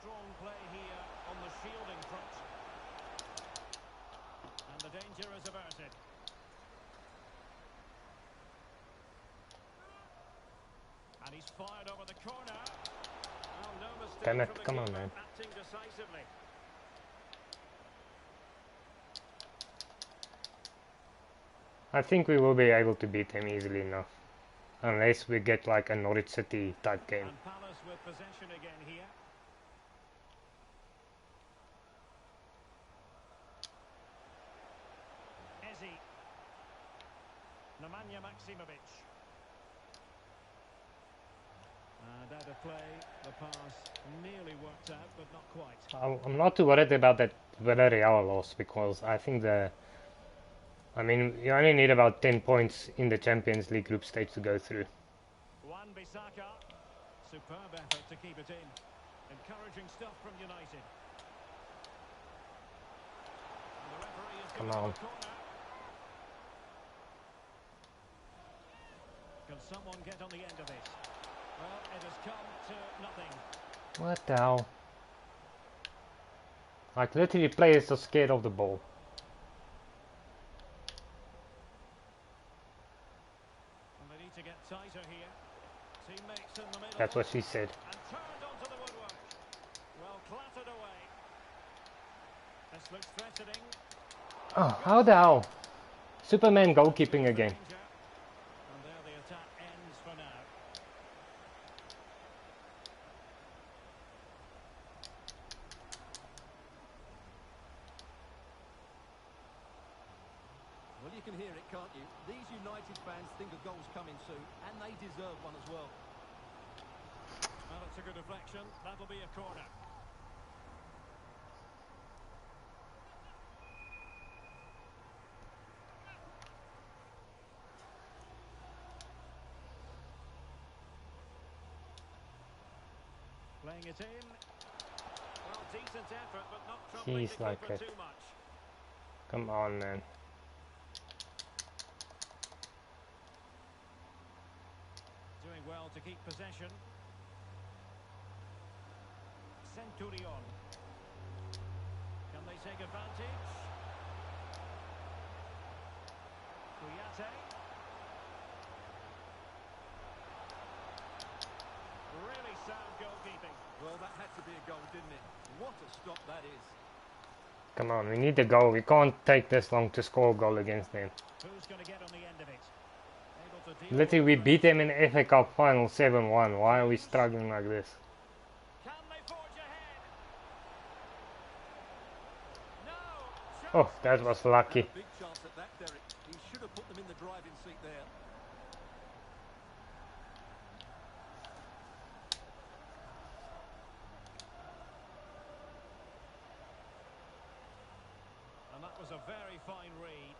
Strong play here on the shielding front. And the danger is averted. And he's fired over the corner. Oh, no mistake. Damn it, from the come on, keeper, man. acting decisively. I think we will be able to beat him easily enough. Unless we get like a Norwich City type game. And Palace with possession again here. Eze. Nemanja Maksimovic. And out of play, the pass nearly worked out, but not quite. I'm not too worried about that Villarreal loss because I think I mean, you only need about 10 points in the Champions League group stage to go through. Wan-Bissaka. Superb effort to keep it in. Encouraging stuff from United. And the referee is Come given on. the corner. Can someone get on the end of this? Well, it has come to nothing. What the hell? Like literally players are scared of the ball. And they need to get tighter here. Teammates in the middle. That's what she said. And turned onto the woodwork. Well clattered away. This looks threatening. Oh, how the hell? Superman goalkeeping again. And there the attack ends for now. Well, you can hear it, can't you? These United fans think a goal's coming soon, and they deserve one as well. Well, it's a good deflection. That'll be a corner. Playing it in. Well, decent effort, but not troubling Jeez, the like keeper it. too much. Come on, man. Doing well to keep possession. Centurion. Can they take advantage? Kuyate. Really sound goalkeeping. Well, that had to be a goal, didn't it? What a stop that is. Come on, we need the goal. We can't take this long to score a goal against them. Who's going to get on the end of it? Able to deal Literally, we with beat them in the FA Cup final 7-1. Why are we struggling like this? Can they forge ahead? No. Oh, that was lucky. And a big chance at that, Derek. He should have put them in the driving seat there. And that was a very fine read.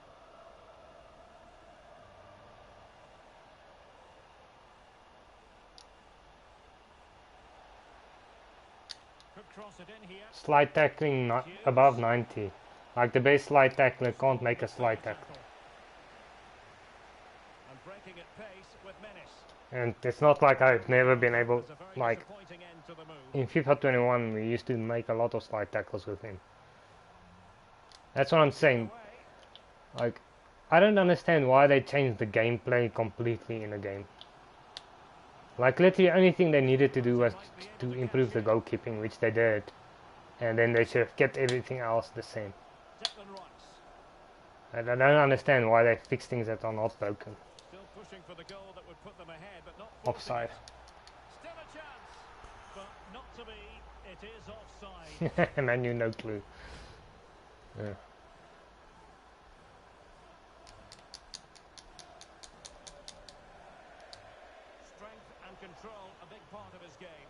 Could cross it in here. Slide tackling not above 90. Like the best slide tackler can't make a slide tackle. And breaking at pace with menace. And it's not like I've never been able, It's a very like disappointing end to the move. in FIFA 21 we used to make a lot of slide tackles with him. That's what I'm saying. Like, I don't understand why they changed the gameplay completely in the game. Like literally the only thing they needed to do was to improve the goalkeeping, which they did. And then they should have kept everything else the same. Declan Rice. And I don't understand why they fix things that are not broken. Still pushing for the goal that would put them ahead, but not forcing Offside. it. Still a chance, but not to be. It is offside. Man, you no clue. Yeah. Strength and control, a big part of his game.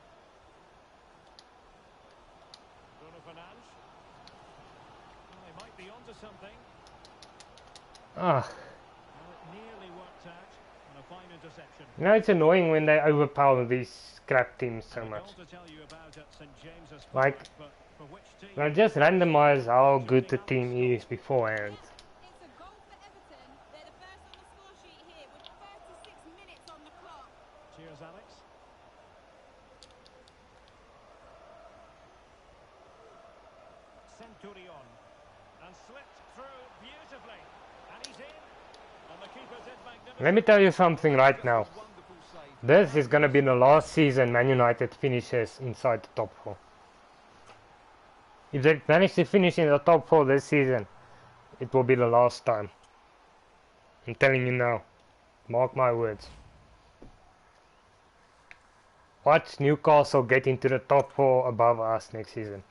Bruno Fernandes. Well, they might be onto something. Ah, Well, it nearly worked out, and a fine interception. you know it's annoying when they overpower these crap teams so And a much. goal to tell you about at St James's Like, Park, but for which team? They just randomize how good the team is beforehand. It's a goal for Everton. They're the first on the score sheet here with 36 minutes on the clock. Cheers, Alex. Centurion. And slipped through beautifully. And he's in. And the keeper did magnificent. Let me tell you something right now. Wonderful save. This is gonna be the last season Man United finishes inside the top 4. If they manage to finish in the top 4 this season, it will be the last time. I'm telling you now. Mark my words. Watch Newcastle get into the top 4 above us next season.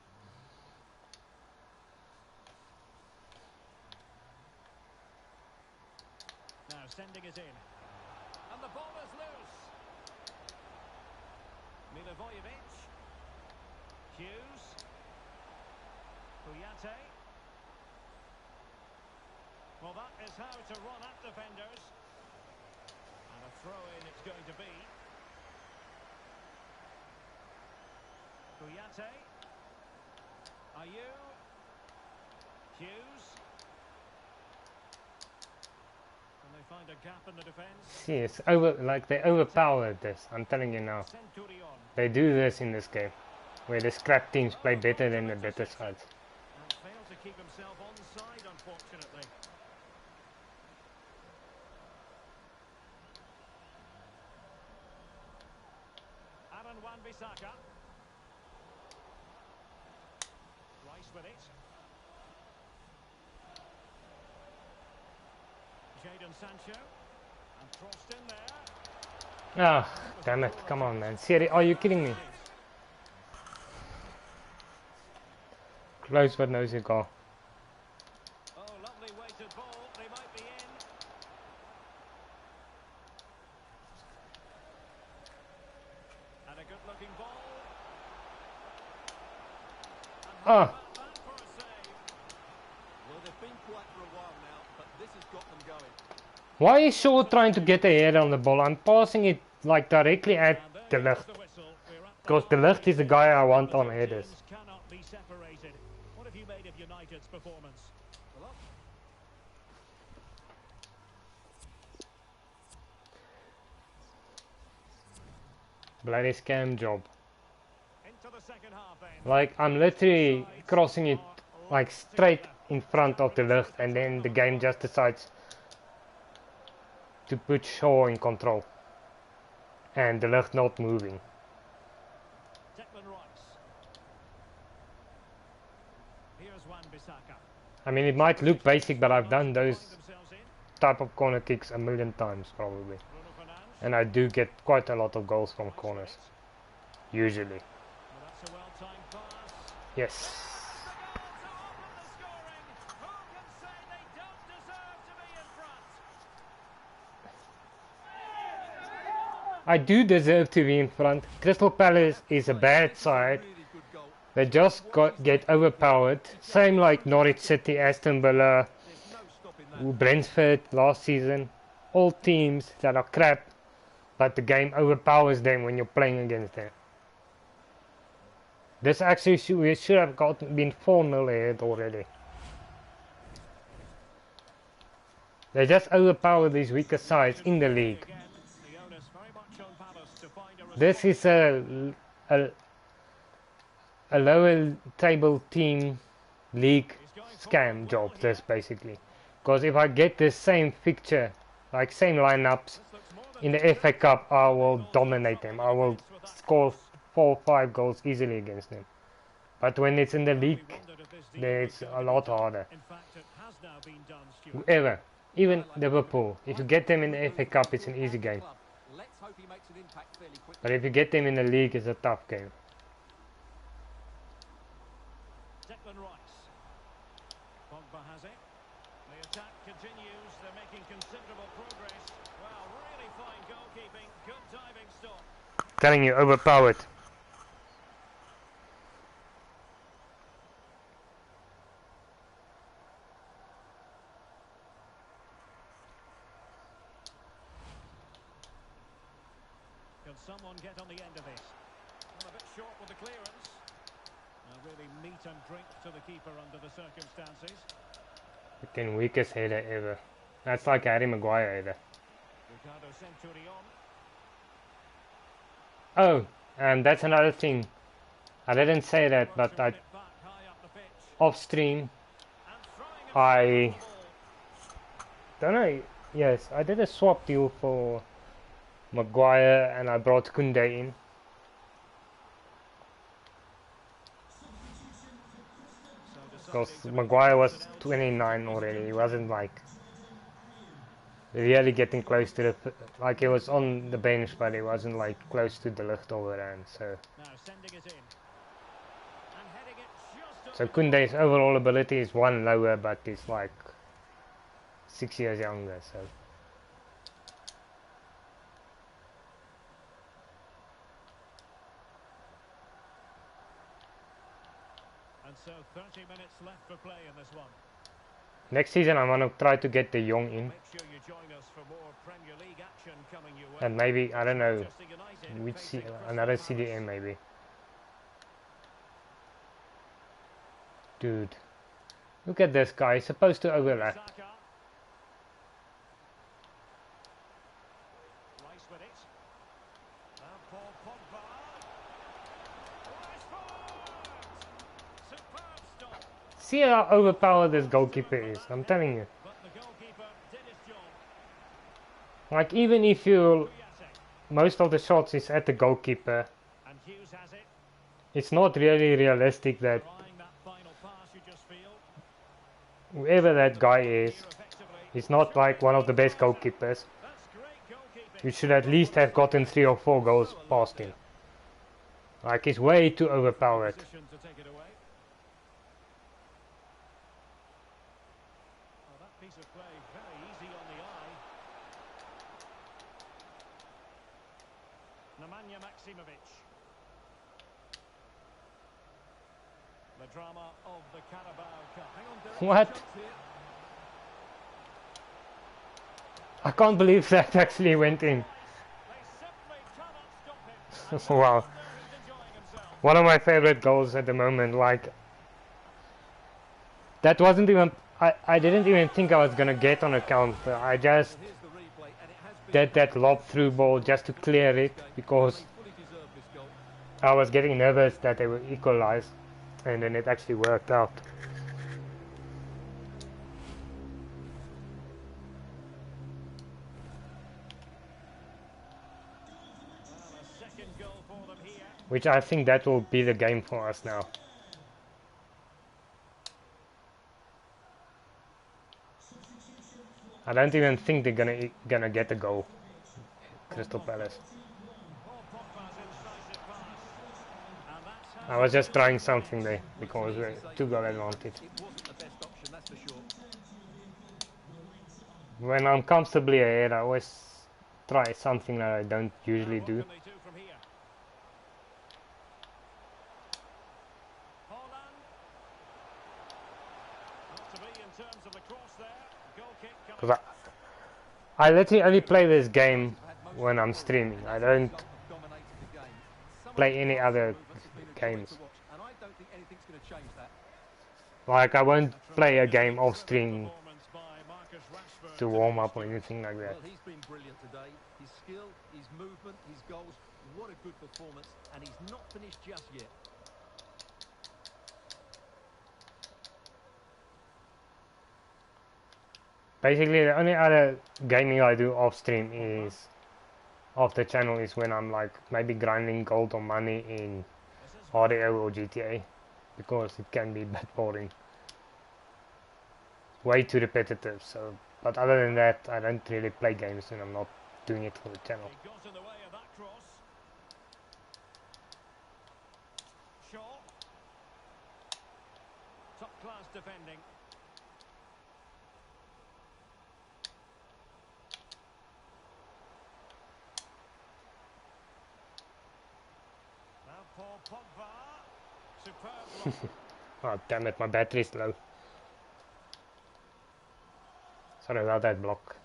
Now sending it in. And the ball is loose. Milivojevic. Hughes. Kuyate. Well, that is how to run at defenders. And a throw-in it's going to be. Kuyate. Ayew. Hughes. Can they find a gap in the defence? See, it's like they overpowered this. I'm telling you now. Centurion. They do this in this game, where the scrap teams play better than the better sides. to keep himself onside, unfortunately. Aaron Wan-Bissaka. Rice with it. Jadon Sancho. And crossed in there. Ah, damn it. Come on, man. Seriously, are you kidding me? Close but no cigar. Oh, lovely weighted ball. They might be in. And a good-looking ball. And how Ah, about that for a save? Well, they've been quiet for a while now, but this has got them going. why is Shaw trying to get a head on the ball? I'm passing it like directly at And the there goes left. the whistle. We're at the Because the left halfway is the stage, guy I and want the on two headers. teams cannot be separated. What have you made of United's performance? Well, Bloody scam job. Into the second half then. Like, I'm literally Sides crossing it are like locked straight together. in front of the Referee left, says and the then the time game has just decides to put Shaw in control. And the left not moving. Declan Rice. Here's Wan-Bissaka. I mean, it might look basic, but I've done United those find themselves in. type of corner kicks a million times probably. Bruno Fernandes. And I do get quite a lot of goals from Rice with corners. it. Usually. Well, that's a well-timed pass. Yes. The goal to open the scoring. Who can say they don't deserve to be in front? I do deserve to be in front. Crystal Palace is a bad side. really good goal. They just get overpowered. Same like Norwich City, Aston Villa, There's no stopping that. Brentford last season. All teams that are crap, but the game overpowers them when you're playing against them. This actually we should have been 4-0 ahead already. They just overpower these weaker sides in the league. Again, the onus very much on Palace to find a This response. is a lower table team league He's going scam forward job, well this here. basically. Because if I get the same fixture, like same lineups This looks more than in the FA convincing. Cup, I will Also dominate them. I will trouble the defence with that score cross. 4 or 5 goals easily against them. But when it's in the We league, wondered if this deal then was it's going a to be lot done. harder. In fact, it has now been done, Stuart. Whoever, even I like Liverpool, if you get them in the FA Cup, it's an At easy the game. club. Let's hope he makes an impact fairly quickly. But if you get them in the league, it's a tough game. Declan Rice. Pogba has it. The attack continues. They're making considerable progress. Well, really fine goalkeeping. Good diving stop. Telling you, overpowered. Can someone get on the end of this? Well, a bit short with the clearance. Really meat and drink to the keeper under the circumstances. Fucking weakest header ever. That's like Harry Maguire header. Ricardo Centurion. Oh, and that's another thing. I didn't say that, but Works to I, win it back high up the pitch. off stream, And throwing himself I on the ball. don't know. Yes, I did a swap deal for Maguire and I brought Koundé in. So Because deciding to make Maguire was personnel 29 changes already. He to wasn't like really getting close to the like he was on the bench, but he wasn't like close to the lift overhand. So now sending it in. And heading it just so over the Koundé's bar. overall ability is 1 lower, but he's like 6 years younger. So And so 30 minutes left for play in this one. next season I'm gonna try to get the young in, Make sure you join us for more Premier League action coming your way. and maybe I don't know Manchester United which facing Crystal another Palace. CDM maybe. Dude, look at this guy. He's supposed to overlap. Saka. Rice with it. And Paul Pogba. Rashford! Superb stop. See how overpowered this goalkeeper is, I'm telling you. But the goalkeeper did his job. Like, even if you Kuyate. most of the shots is at the goalkeeper, And Hughes has it. it's not really realistic that Trying that final pass, you just feel. whoever that guy is, Here effectively. he's not like one of the best goalkeepers. That's great goalkeeping. You should at least have gotten 3 or 4 goals past him. Like, he's way too overpowered. Position to take it away. Oh, that piece of play very easy on the eye. Nemanja Maksimovic. The drama of the Carabao Cup. Hang on, Derek. What? Chance here. I can't believe that actually went in. They simply cannot stop him. And Wow. he's enjoying himself. One of my favorite goals at the moment. Like, that wasn't even, I didn't even think I was gonna get on a counter. I just Here's the replay, and it has been did that lob through ball just to clear it because he fully deserved this goal. I was getting nervous that they would equalize, and then it actually worked out. Well, a second goal for them here. Which I think that will be the game for us now. I don't even think they're gonna get a goal, Crystal Palace. Paul Pogba's incisive pass. And that's how I was just trying something there because we're 2-goal advantage. It wasn't the best option, that's for sure. When I'm comfortably ahead, I always try something that I don't usually what do. can they do from here? Holland. Not to be in terms of the cross there. Goal kick coming. Because I literally only play this game when I'm streaming. I don't Dominated the game. Some of play the any passing other movements have been a joy games. to watch, and I don't think anything's going to change that. Like, I won't play a game off stream Performance by Marcus Rashford. to warm up or anything like that. Well, he's been brilliant today. His skill, his movement, his goals. What a good performance, and he's not finished just yet. Basically, the only other gaming I do off stream is off the channel is when I'm like maybe grinding gold or money in RDO or GTA, because it can be a bit boring, way too repetitive. So, but other than that, I don't really play games and I'm not doing it for the channel. He got in the way of that cross. Shaw. Top class defending. Now Paul Pogba. Superb block. Oh damn it, my battery's low. Sorry about that block.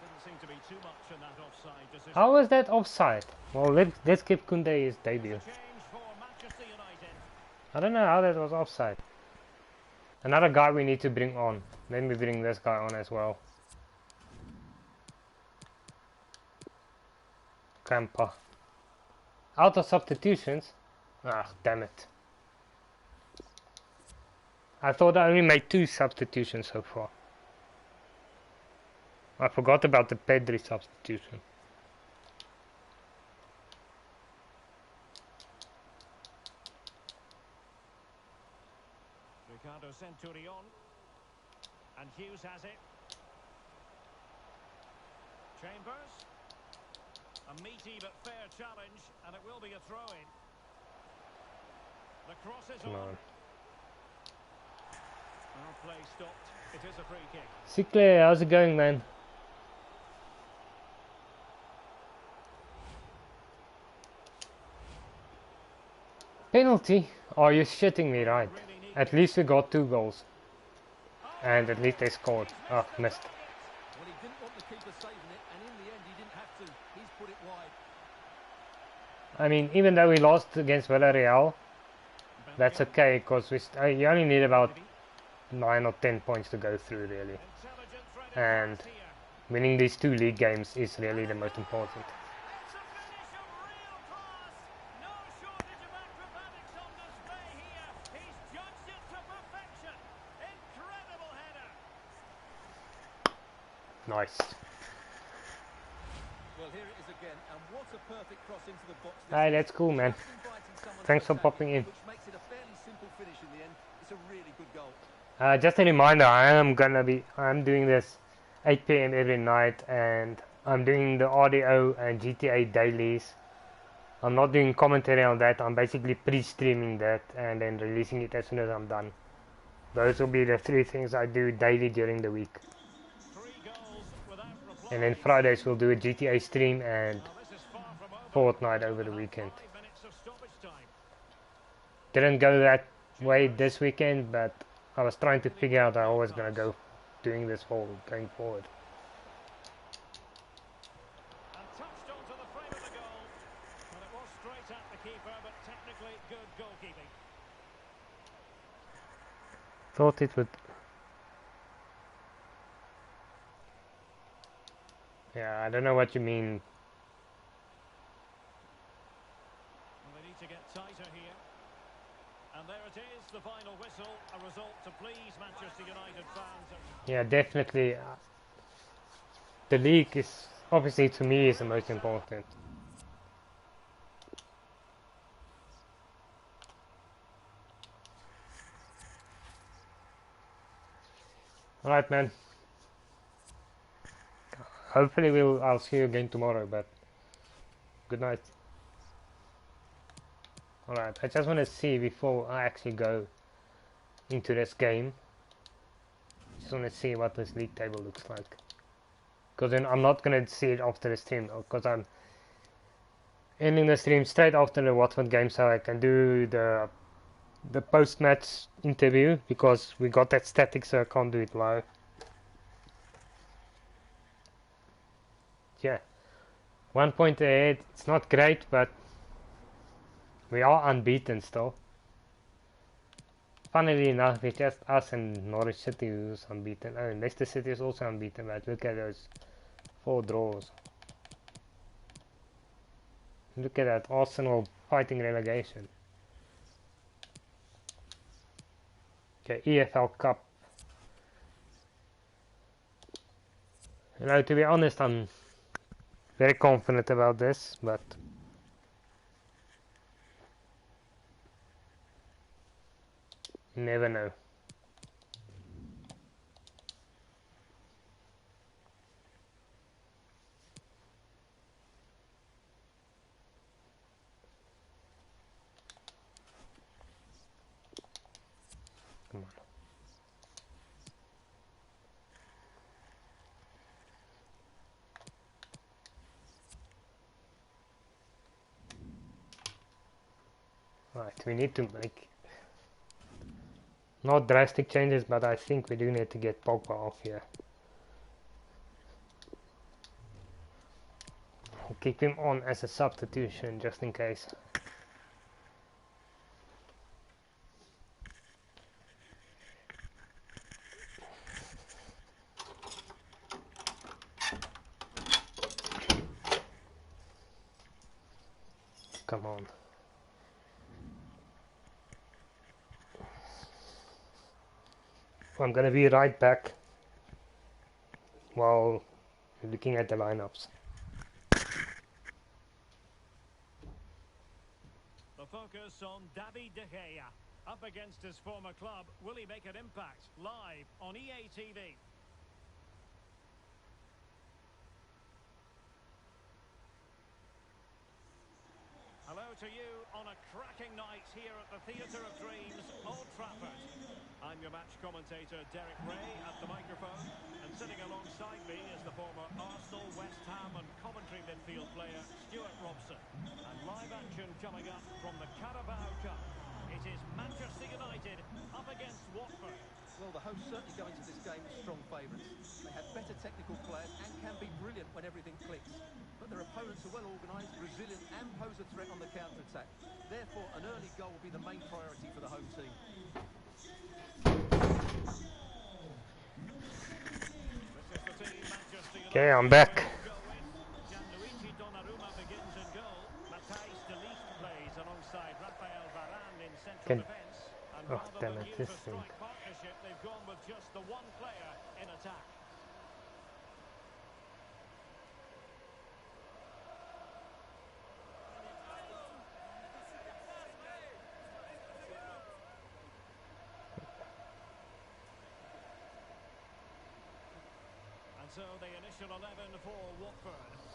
Didn't seem to be too much in that offside decision. How was that offside? Well, let's give Kunde his debut. Change for Manchester United. I don't know how that was offside. Another guy we need to bring on. Let me bring this guy on as well. Camper. Out of substitutions? Ah, damn it. I thought I only made 2 substitutions so far. I forgot about the Pedri substitution. Ricardo Centurion. And Hughes has it. Chambers. A meaty but fair challenge, and it will be a throw-in. The cross is Come on. on. Well, play stopped. It is a free kick. Sinclair, how's it going, man? Penalty? Oh, you're shitting me, right? At least we got 2 goals. And at least they scored. Oh, missed. Well, he didn't want the keeper saving it, and in the end, he didn't have to. He's put it wide. I mean, even though we lost against Villarreal, that's okay, because you only need about 9 or 10 points to go through, really. Intelligent thread of And pass here. winning these 2 league games is really the most important. It's a finish of real class. No shortage of acrobatics on display here. He's judged it to perfection. Incredible header. Nice. Well, here it is again, and what a perfect cross into the box. Hey, that's cool, man. Just inviting someone to Thanks for attack popping it, in. which makes it a fairly simple finish in the end. It's a really good goal. Just a reminder, I'm doing this 8 p.m. every night, and I'm doing the audio and GTA dailies. I'm not doing commentary on that. I'm basically pre-streaming that and then releasing it as soon as I'm done. Those will be the 3 things I do daily during the week. 3 goals without reply. And then Fridays we'll do a GTA stream and Now this is far from over. Fortnite over the We'll have weekend. 5 minutes of stoppage time. Didn't go that way this weekend, but I was trying to figure out how I was going to go doing this whole going forward. And touched onto the frame of the goal. Well, it was straight at the keeper, but technically good goalkeeping. Thought it would... Yeah, I don't know what you mean. Well, they need to get tighter here. And there it is, the final whistle. A result to please Manchester United fans. Yeah, definitely. The league is, obviously to me, is the most important. Alright, man. Hopefully I'll see you again tomorrow, but good night. Alright, I just want to see before I actually go into this game. Just want to see what this league table looks like. Because then I'm not going to see it after the stream, because I'm ending the stream straight after the Watford game so I can do the post-match interview, because we got that static so I can't do it live. Yeah, 1 point ahead. It's not great, but we are unbeaten still. Funnily enough, it's just us and Norwich City who's unbeaten. Oh, Leicester City is also unbeaten, but look at those 4 draws. Look at that, Arsenal fighting relegation. Okay, EFL Cup. You know, to be honest, I'm very confident about this, but you never know. Come on. Right, we need to make not drastic changes, but I think we do need to get Pogba off here. I'll keep him on as a substitution just in case. Come on. I'm gonna be right back while looking at the lineups. The focus on David De Gea. Up against his former club, will he make an impact? Live on EA TV. Hello to you on a cracking night here at the Theatre of Dreams, Old Trafford. I'm your match commentator, Derek Ray, at the microphone. And sitting alongside me is the former Arsenal, West Ham and Coventry midfield player, Stuart Robson. And live action coming up from the Carabao Cup. It is Manchester United up against Watford. Well, the hosts certainly go into this game as strong favourites. They have better technical players and can be brilliant when everything clicks. But their opponents are well organised, resilient and pose a threat on the counter-attack. Therefore, an early goal will be the main priority for the home team. This is the team Manchester United Okay, I'm back. Gianluigi Donnarumma begins in goal. Matthijs de Ligt plays alongside Rafael Varane in central Can defence. And oh rather damn than it, use this a thing. strike partnership, they've gone with just the one player in attack. And so the initial 11 for Watford.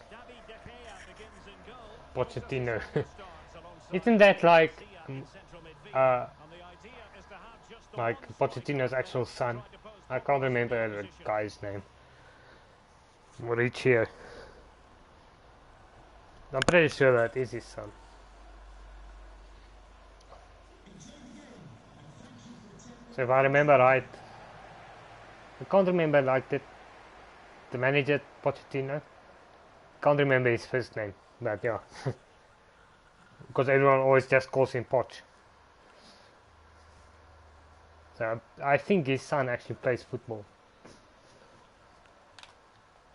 David De Gea begins in goal. Pochettino. Starts alongside Isn't that like Garcia in central midfield. uh And the idea is to have just the like one Pochettino's striker up actual there to son? try to pose I can't problems for the remember the opposition. guy's name. Mauricio. I'm pretty sure that is his son. So if I remember right, I can't remember like the manager Pochettino. Can't remember his first name, but yeah, because everyone always just calls him Poch. So I think his son actually plays football,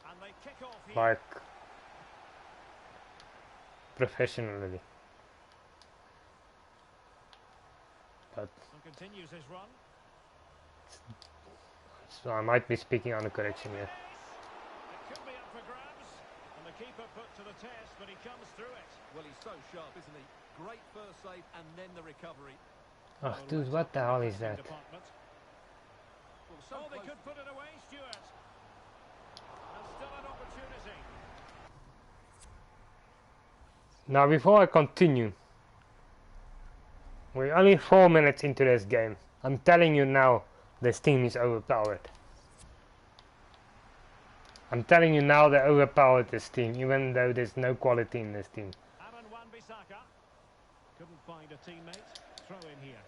And they kick off here. like professionally. But And continues his run. so I might be speaking under correction here. It could be up for grabs. And the keeper put to the test, but he comes through it. Well, he's so sharp, isn't he? Great first save and then the recovery. Oh, dude, what the hell is that? Department. Well, so Oh, they close. could put it away, Stuart. And still an opportunity. Now, before I continue, we're only 4 minutes into this game. I'm telling you now, this team is overpowered. I'm telling you now they overpowered this team, even though there's no quality in this team. Aaron Wan-Bissaka. Couldn't find a teammate. Throw in here.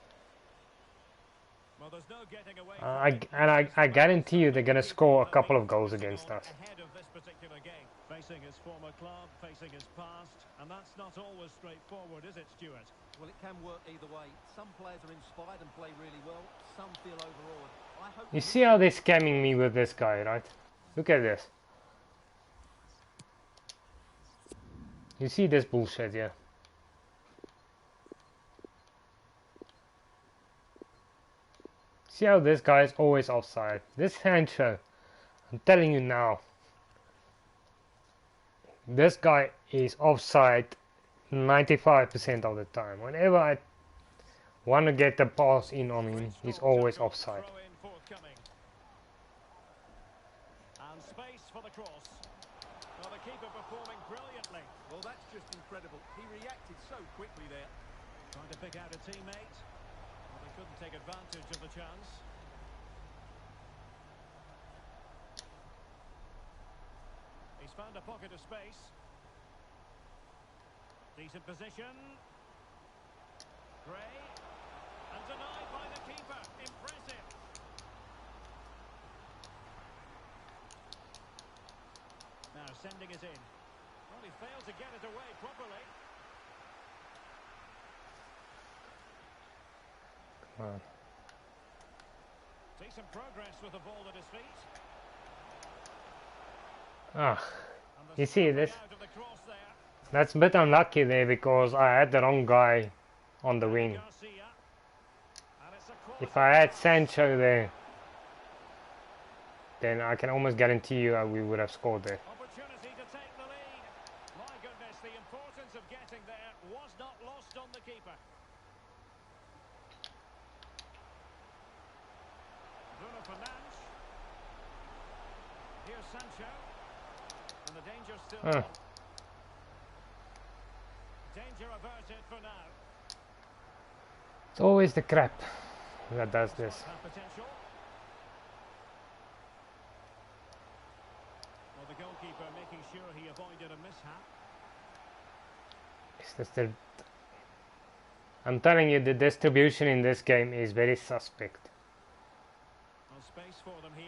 Well, there's no getting away I guarantee you they're going to score a couple of goals against us. Ahead of this particular game. Facing his former club, facing his past, and that's not always straightforward, is it, Stuart? Well, it can work either way. Some players are inspired and play really well. Some feel overawed. I hope You see how they're scamming me with this guy, right? Look at this. You see this bullshit, yeah? See how this guy is always offside. This Sancho, I'm telling you now, this guy is offside 95% of the time. Whenever I want to get the pass in on him, he's always offside. Throw in forthcoming. And space for the cross. Well, the keeper performing brilliantly. Well, that's just incredible. He reacted so quickly there. Trying to pick out a teammate. Well, they couldn't take advantage of the chance. He's found a pocket of space. Decent position. Gray. And denied by the keeper. Impressive. Now sending it in. Well, he failed to get it away properly. Come on. Decent progress with the ball at his feet. Ah, And the you see this? out of the cross there. That's a bit unlucky there because I had the wrong guy on the wing. Garcia. And it's a If I had Sancho there, then I can almost guarantee you we would have scored there. opportunity to take the lead. My goodness, the importance of getting there was not lost on the keeper. Bruno Fernandes. Here's Sancho. And the danger still on. Danger averted for now. It's always the crap that does this. Have potential. Well, the goalkeeper making sure he avoided a mishap. It's just that I'm telling you, the distribution in this game is very suspect. Well, space for them here.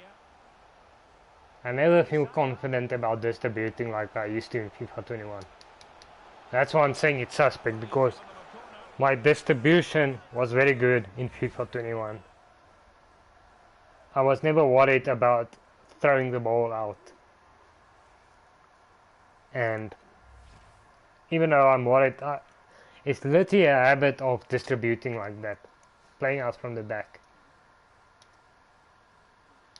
I never feel confident about distributing like I used to in FIFA 21. That's why I'm saying it's suspect, because my distribution was very good in FIFA 21. I was never worried about throwing the ball out. And even though I'm worried, it's literally a habit of distributing like that, playing out from the back.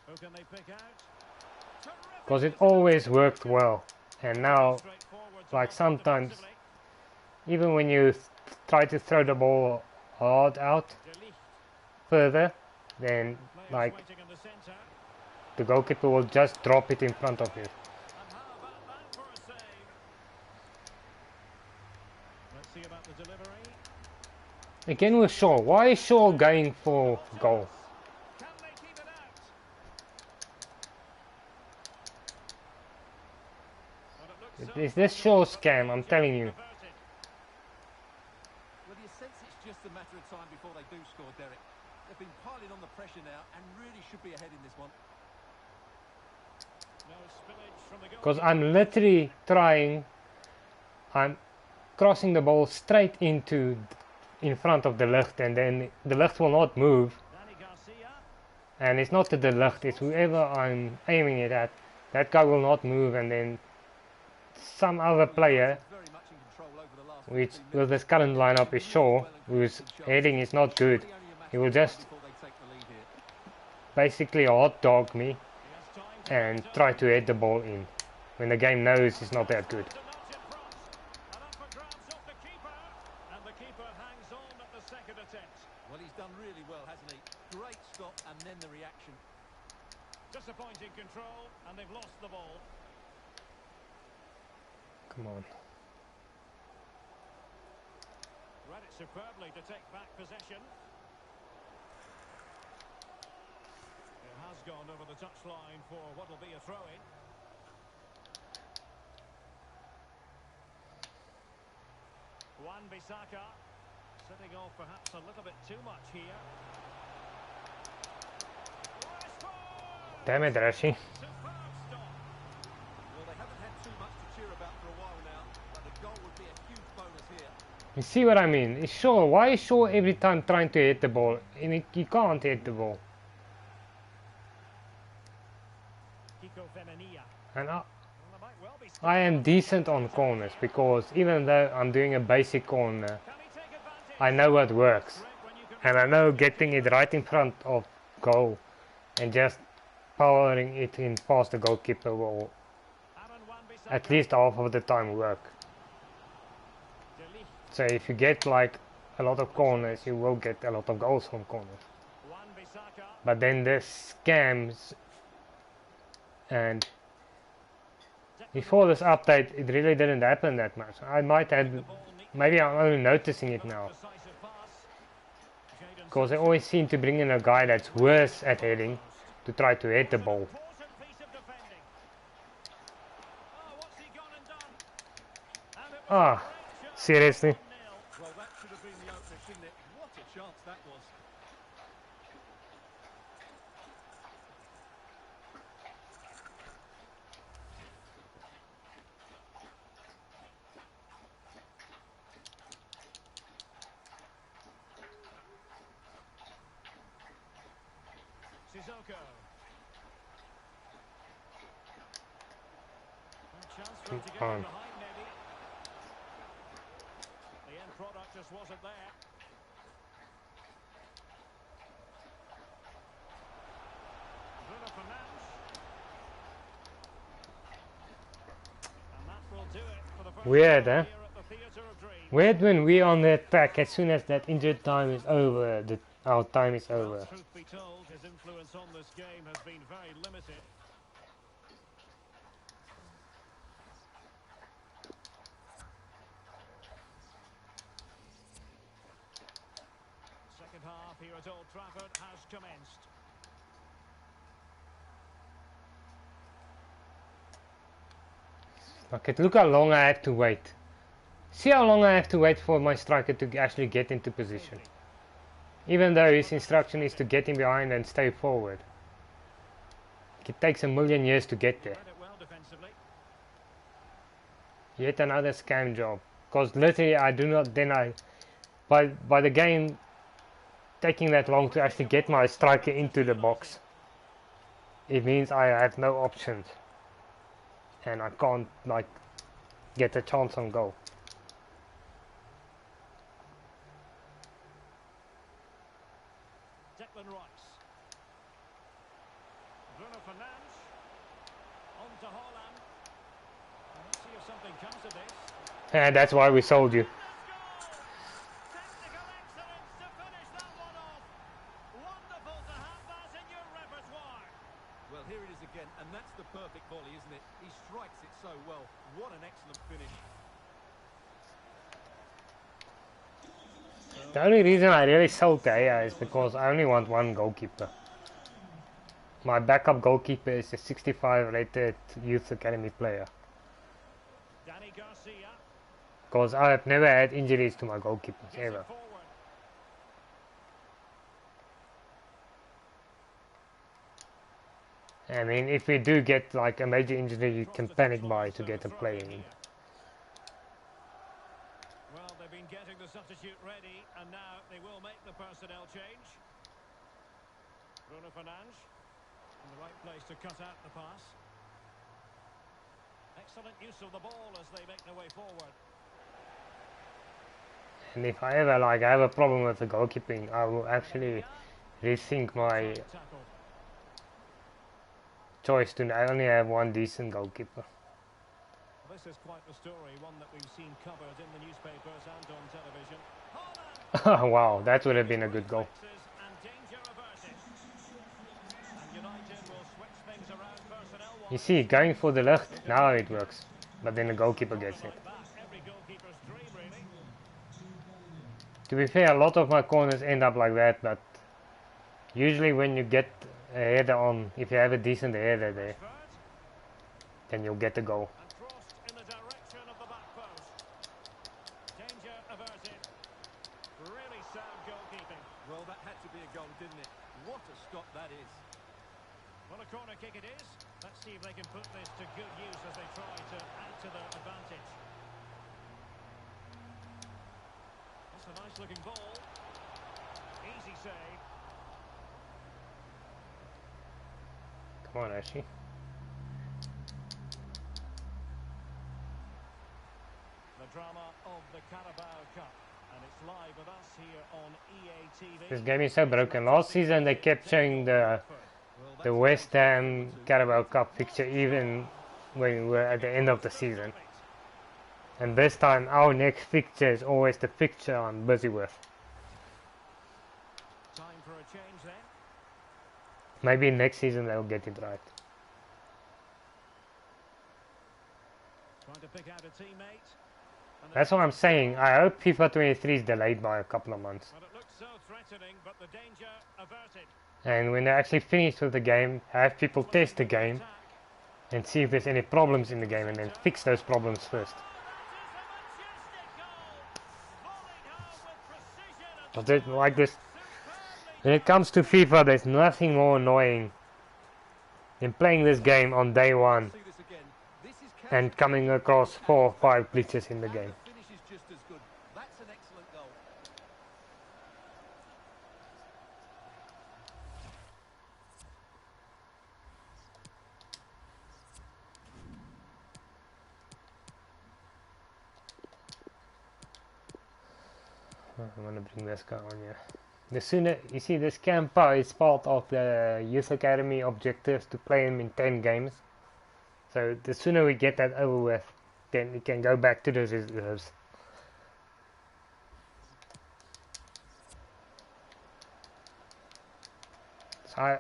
Who can they pick out? Because it always worked well. And now, Straightforward to like block sometimes, defensively. even when you try to throw the ball hard out De Ligt. further, then Players like waiting in the centre. the goalkeeper will just drop it in front of you. And how about that for a save? Let's see about the delivery. Again with Shaw. Why is Shaw going for goal? Can they keep it out? Well, it looks so Is this far Shaw but the scam? I'm danger telling you. averted. Well, you sense it's just a matter of time before they do score, Derek. They've been piling on the pressure now and really should be ahead in this one. No spillage from the Because goalkeeper. I'm literally trying, I'm crossing the ball straight into in front of the Ligt, and then the Ligt will not move, Danny Garcia. and it's not the Ligt, it's whoever I'm aiming it at. That guy will not move, and then some other player, Very much in control over the last which 15 with minutes. this current lineup is Shaw, whose heading is not good, Really only a matter he will of time just before they take the lead here. basically hot dog me He has time to and bring it try up. to head the ball in, when the game knows it's not that good. To notch in front. And up for grabs off the keeper. And the keeper hangs on at the second attempt. Well, he's done really well, hasn't he? Great stop and then the reaction. Disappointing control, and they've lost the ball. Come on. Read it superbly to take back possession. It has gone over the touchline for what will be a throw-in. Wan-Bissaka setting off perhaps a little bit too much here. Rashford! Damn it, Rashi. Superb stop. Well, they haven't had too much to cheer about for a while now, but the goal would be a huge bonus here. You see what I mean? It's Shaw. Why is Shaw every time trying to hit the ball? And he can't hit the ball. Kiko Femenia. And Well, there might well be I am decent on corners, because even though I'm doing a basic corner, Can he take advantage? I know what works. Great when you can And I know getting it right in front of goal and just powering it in past the goalkeeper will Aaron Wan-Bissaka. at least half of the time work. De Ligt. So if you get like a lot of corners, you will get a lot of goals from corners. Wan-Bissaka. But then the scams, and before this update it really didn't happen that much. I might have, maybe I'm only noticing it now, Decisive pass. Jadon because they always seem to bring in a guy that's worse at heading to try to hit the ball. important piece of defending. Oh, what's he gone and done? And it was Ah, a great chance. seriously? 1-0. Well, that should have been the opener, shouldn't it? What a chance that was. Sissoko. A chance for him to get on. in behind, maybe. The end product just wasn't there. Bruno Fernandes. And that will do it for the first Weird, goal eh? here at the Theatre of Dreams. Weird when we on the attack, as soon as that injured time is over, our time is Well, over. truth be told, his influence on this game has been very limited. Second half here at Old Trafford has commenced. Okay, look how long I have to wait. See how long I have to wait for my striker to actually get into position. Even though his instruction is to get in behind and stay forward. It takes a million years to get there. Read it well defensively. Yet another scam job. Because literally I do not, then I, by the game taking that long to actually get my striker into the box, it means I have no options. And I can't like get a chance on goal. Declan Rice. Bruno Fernandes. On to Haaland. Let's see if something comes of this. And that's why we sold you. Technical excellence to finish that one off. Wonderful to have that in your repertoire. Well, here it is again, and that's the perfect volley, isn't it? He strikes it so well. What an excellent finish. The only reason I really sold Gaya is because I only want one goalkeeper. My backup goalkeeper is a 65 rated youth academy player. Danny Garcia. Because I have never had injuries to my goalkeepers, Gets ever. it forward. I mean, if we do get like a major injury, you can panic buy to get a player in. Well, they've been getting the substitute ready, and now they will make the personnel change. Bruno Fernandes in the right place to cut out the pass. Excellent use of the ball as they make their way forward. And if I ever like have a problem with the goalkeeping, I will actually rethink my Tackle. choice to only have one decent goalkeeper. Well, this is quite the story, one that we've seen covered in the newspapers and on television. Haaland Wow, that would have been a good goal. reflexes and danger averted. And United will switch things around personnel-wise. You see, going for the left, now it works. But then the goalkeeper gets it. Like that, every goalkeeper's dream, really. To be fair, a lot of my corners end up like that, but usually when you get a header on, if you have a decent header there, Bird, then you'll get the goal. and crossed in the direction of the back post. Danger averted. Really sound goalkeeping. Well, that had to be a goal, didn't it? What a stop that is. Well, a corner kick it is. Let's see if they can put this to good use as they try to add to their advantage. That's a nice-looking ball. Easy save. Come on, Ashley. The drama of the Carabao Cup. And it's live with us here on EA TV. This game is so broken. Last season they kept showing the West Ham Carabao Cup fixture even when we were at the end of the season. And this time our next fixture is always the fixture I'm busy with. Time for a change then. Maybe next season they'll get it right. Trying to pick out a teammate. And That's what I'm saying. I hope FIFA 23 is delayed by a couple of months. well, it looks so threatening, but the danger averted. And when they're actually finished with the game, have people test the game Attack. and see if there's any problems in the game and then fix those problems first. But like this, when it comes to FIFA, there's nothing more annoying than playing this game on day one See this again. This is and coming across 4 or 5 glitches in the game. The finish is just as good. That's an excellent goal. I'm gonna bring this guy on here. The sooner you see, this camper is part of the youth academy objectives to play him in 10 games. So the sooner we get that over with, then we can go back to the reserves. So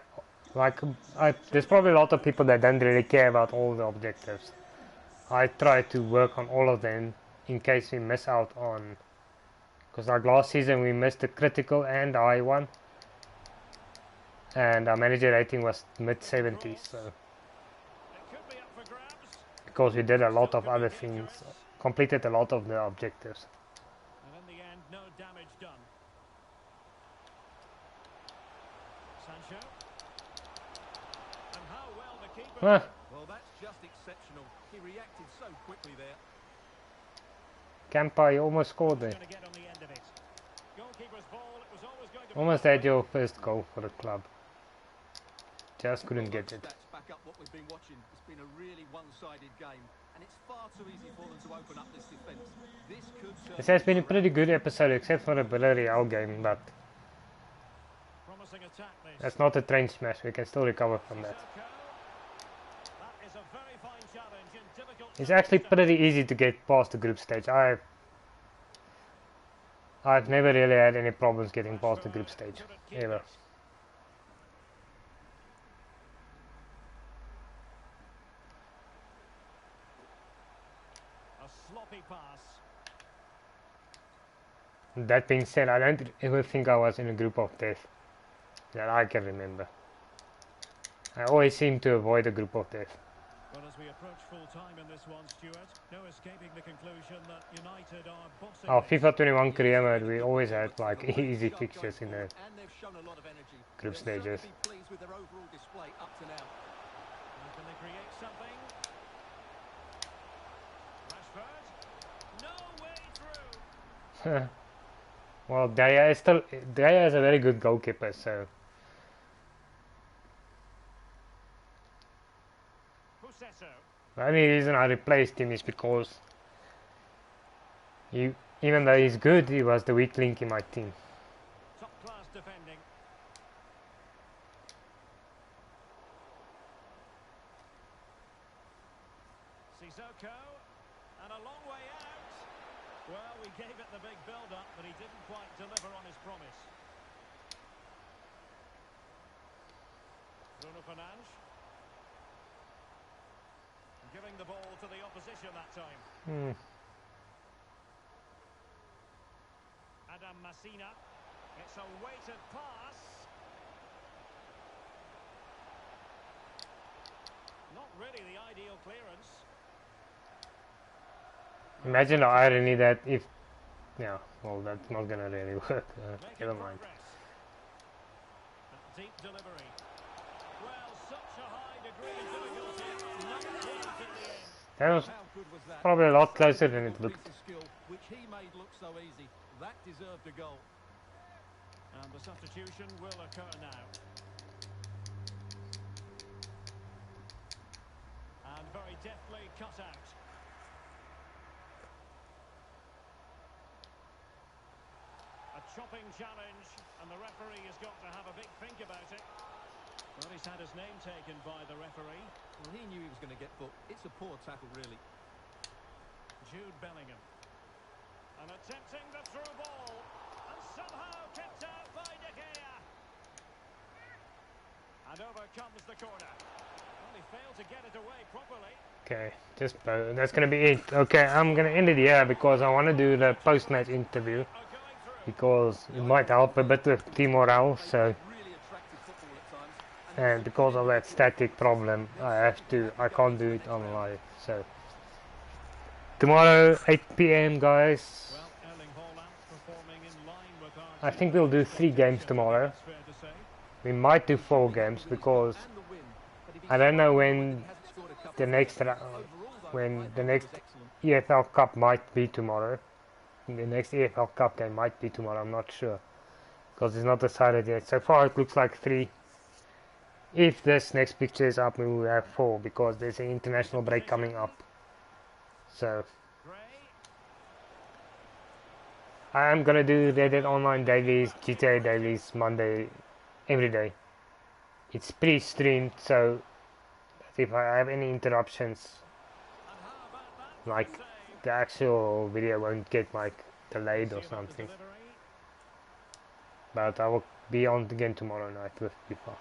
there's probably a lot of people that don't really care about all the objectives. I try to work on all of them in case we miss out on. Because like last season we missed the critical and high one, and our manager rating was mid 70s. So It could be up for grabs. because we did a lot of other things, completed a lot of the objectives. And in the end, no damage done. Sancho. And how well the keeper. Ah, Well, that's just exceptional. He reacted so quickly there. Kampa, you almost scored there. Going to get on the end of it. Goalkeeper's ball. It was always going to be Almost had your first goal for the club. Just couldn't Well, get those it. stats back up what we've been watching. It's been a really one-sided game, and and it's far too easy for them to open up this defence. This could turn This has been a into pretty good episode except for the Villarreal game, but Promising attack this. that's not a train smash, we can still recover from that. Sissoko. That is a very fine challenge in difficult It's actually circumstances. pretty easy to get past the group stage. I've never really had any problems getting past the group stage, Couldn't keep ever. it. A sloppy pass. That being said, I don't ever think I was in a group of death that I can remember. I always seem to avoid a group of death. Well, as we approach full time in this one, Stuart, no escaping the conclusion that United are bossing Our this. FIFA 21 career mode, we always had like easy fixtures in the and they've shown a lot of energy. group They'll certainly stages. be pleased with their overall display up to now. And can they create something? Rashford. No way through. Well, Daya is a very good goalkeeper, so Pusesso. the only reason I replaced him is because even though he's good, he was the weak link in my team. Top class defending. Sissoko. And a long way out. Well, we gave it the big build-up, but he didn't quite deliver on his promise. Bruno Fernandes. Giving the ball to the opposition that time. Adam Massina. It's a weighted pass. Not really the ideal clearance. Imagine the irony that if, yeah, well, that's not gonna really work. Making Never mind. progress. That deep delivery. Well, such a high degree of difficulty. Not close in the end. That was How good was that? probably a lot closer than it Piece looked. of skill, which he made look so easy. That deserved a goal. And the substitution will occur now. And very deftly cut out. A chopping challenge, and the referee has got to have a big think about it. Well, he's had his name taken by the referee. Well, he knew he was going to get booked. It's a poor tackle, really. Jude Bellingham. And attempting the through ball. And somehow kept out by De Gea. And over comes the corner. Well, he failed to get it away properly. Okay, that's gonna be it. Okay, I'm gonna end it here because I want to do the post-match interview Are going through. because it might help a bit with team morale. So, Really attractive football at times. and because of that static problem, I can't do it on live. So, tomorrow 8 p.m. guys. Well, Erling Haaland performing in line with our I think we'll do 3 games tomorrow. it's fair to say. We might do 4 games because And the win. But if he I don't know when hasn't scored a couple the of next goals. ra- Overall, though, when I the thought next he was excellent. EFL Cup might be tomorrow. The next EFL Cup game might be tomorrow. I'm not sure because it's not decided yet. So far, it looks like 3. If this next picture is up, we will have 4 because there's an international break coming up. So Gray. I am gonna do Red Dead Online dailies, GTA dailies, Monday, every day. It's pre-streamed, so if I have any interruptions, And how about that? like Save. the actual video won't get like delayed See or about the something. delivery. But I will be on again tomorrow night with FIFA.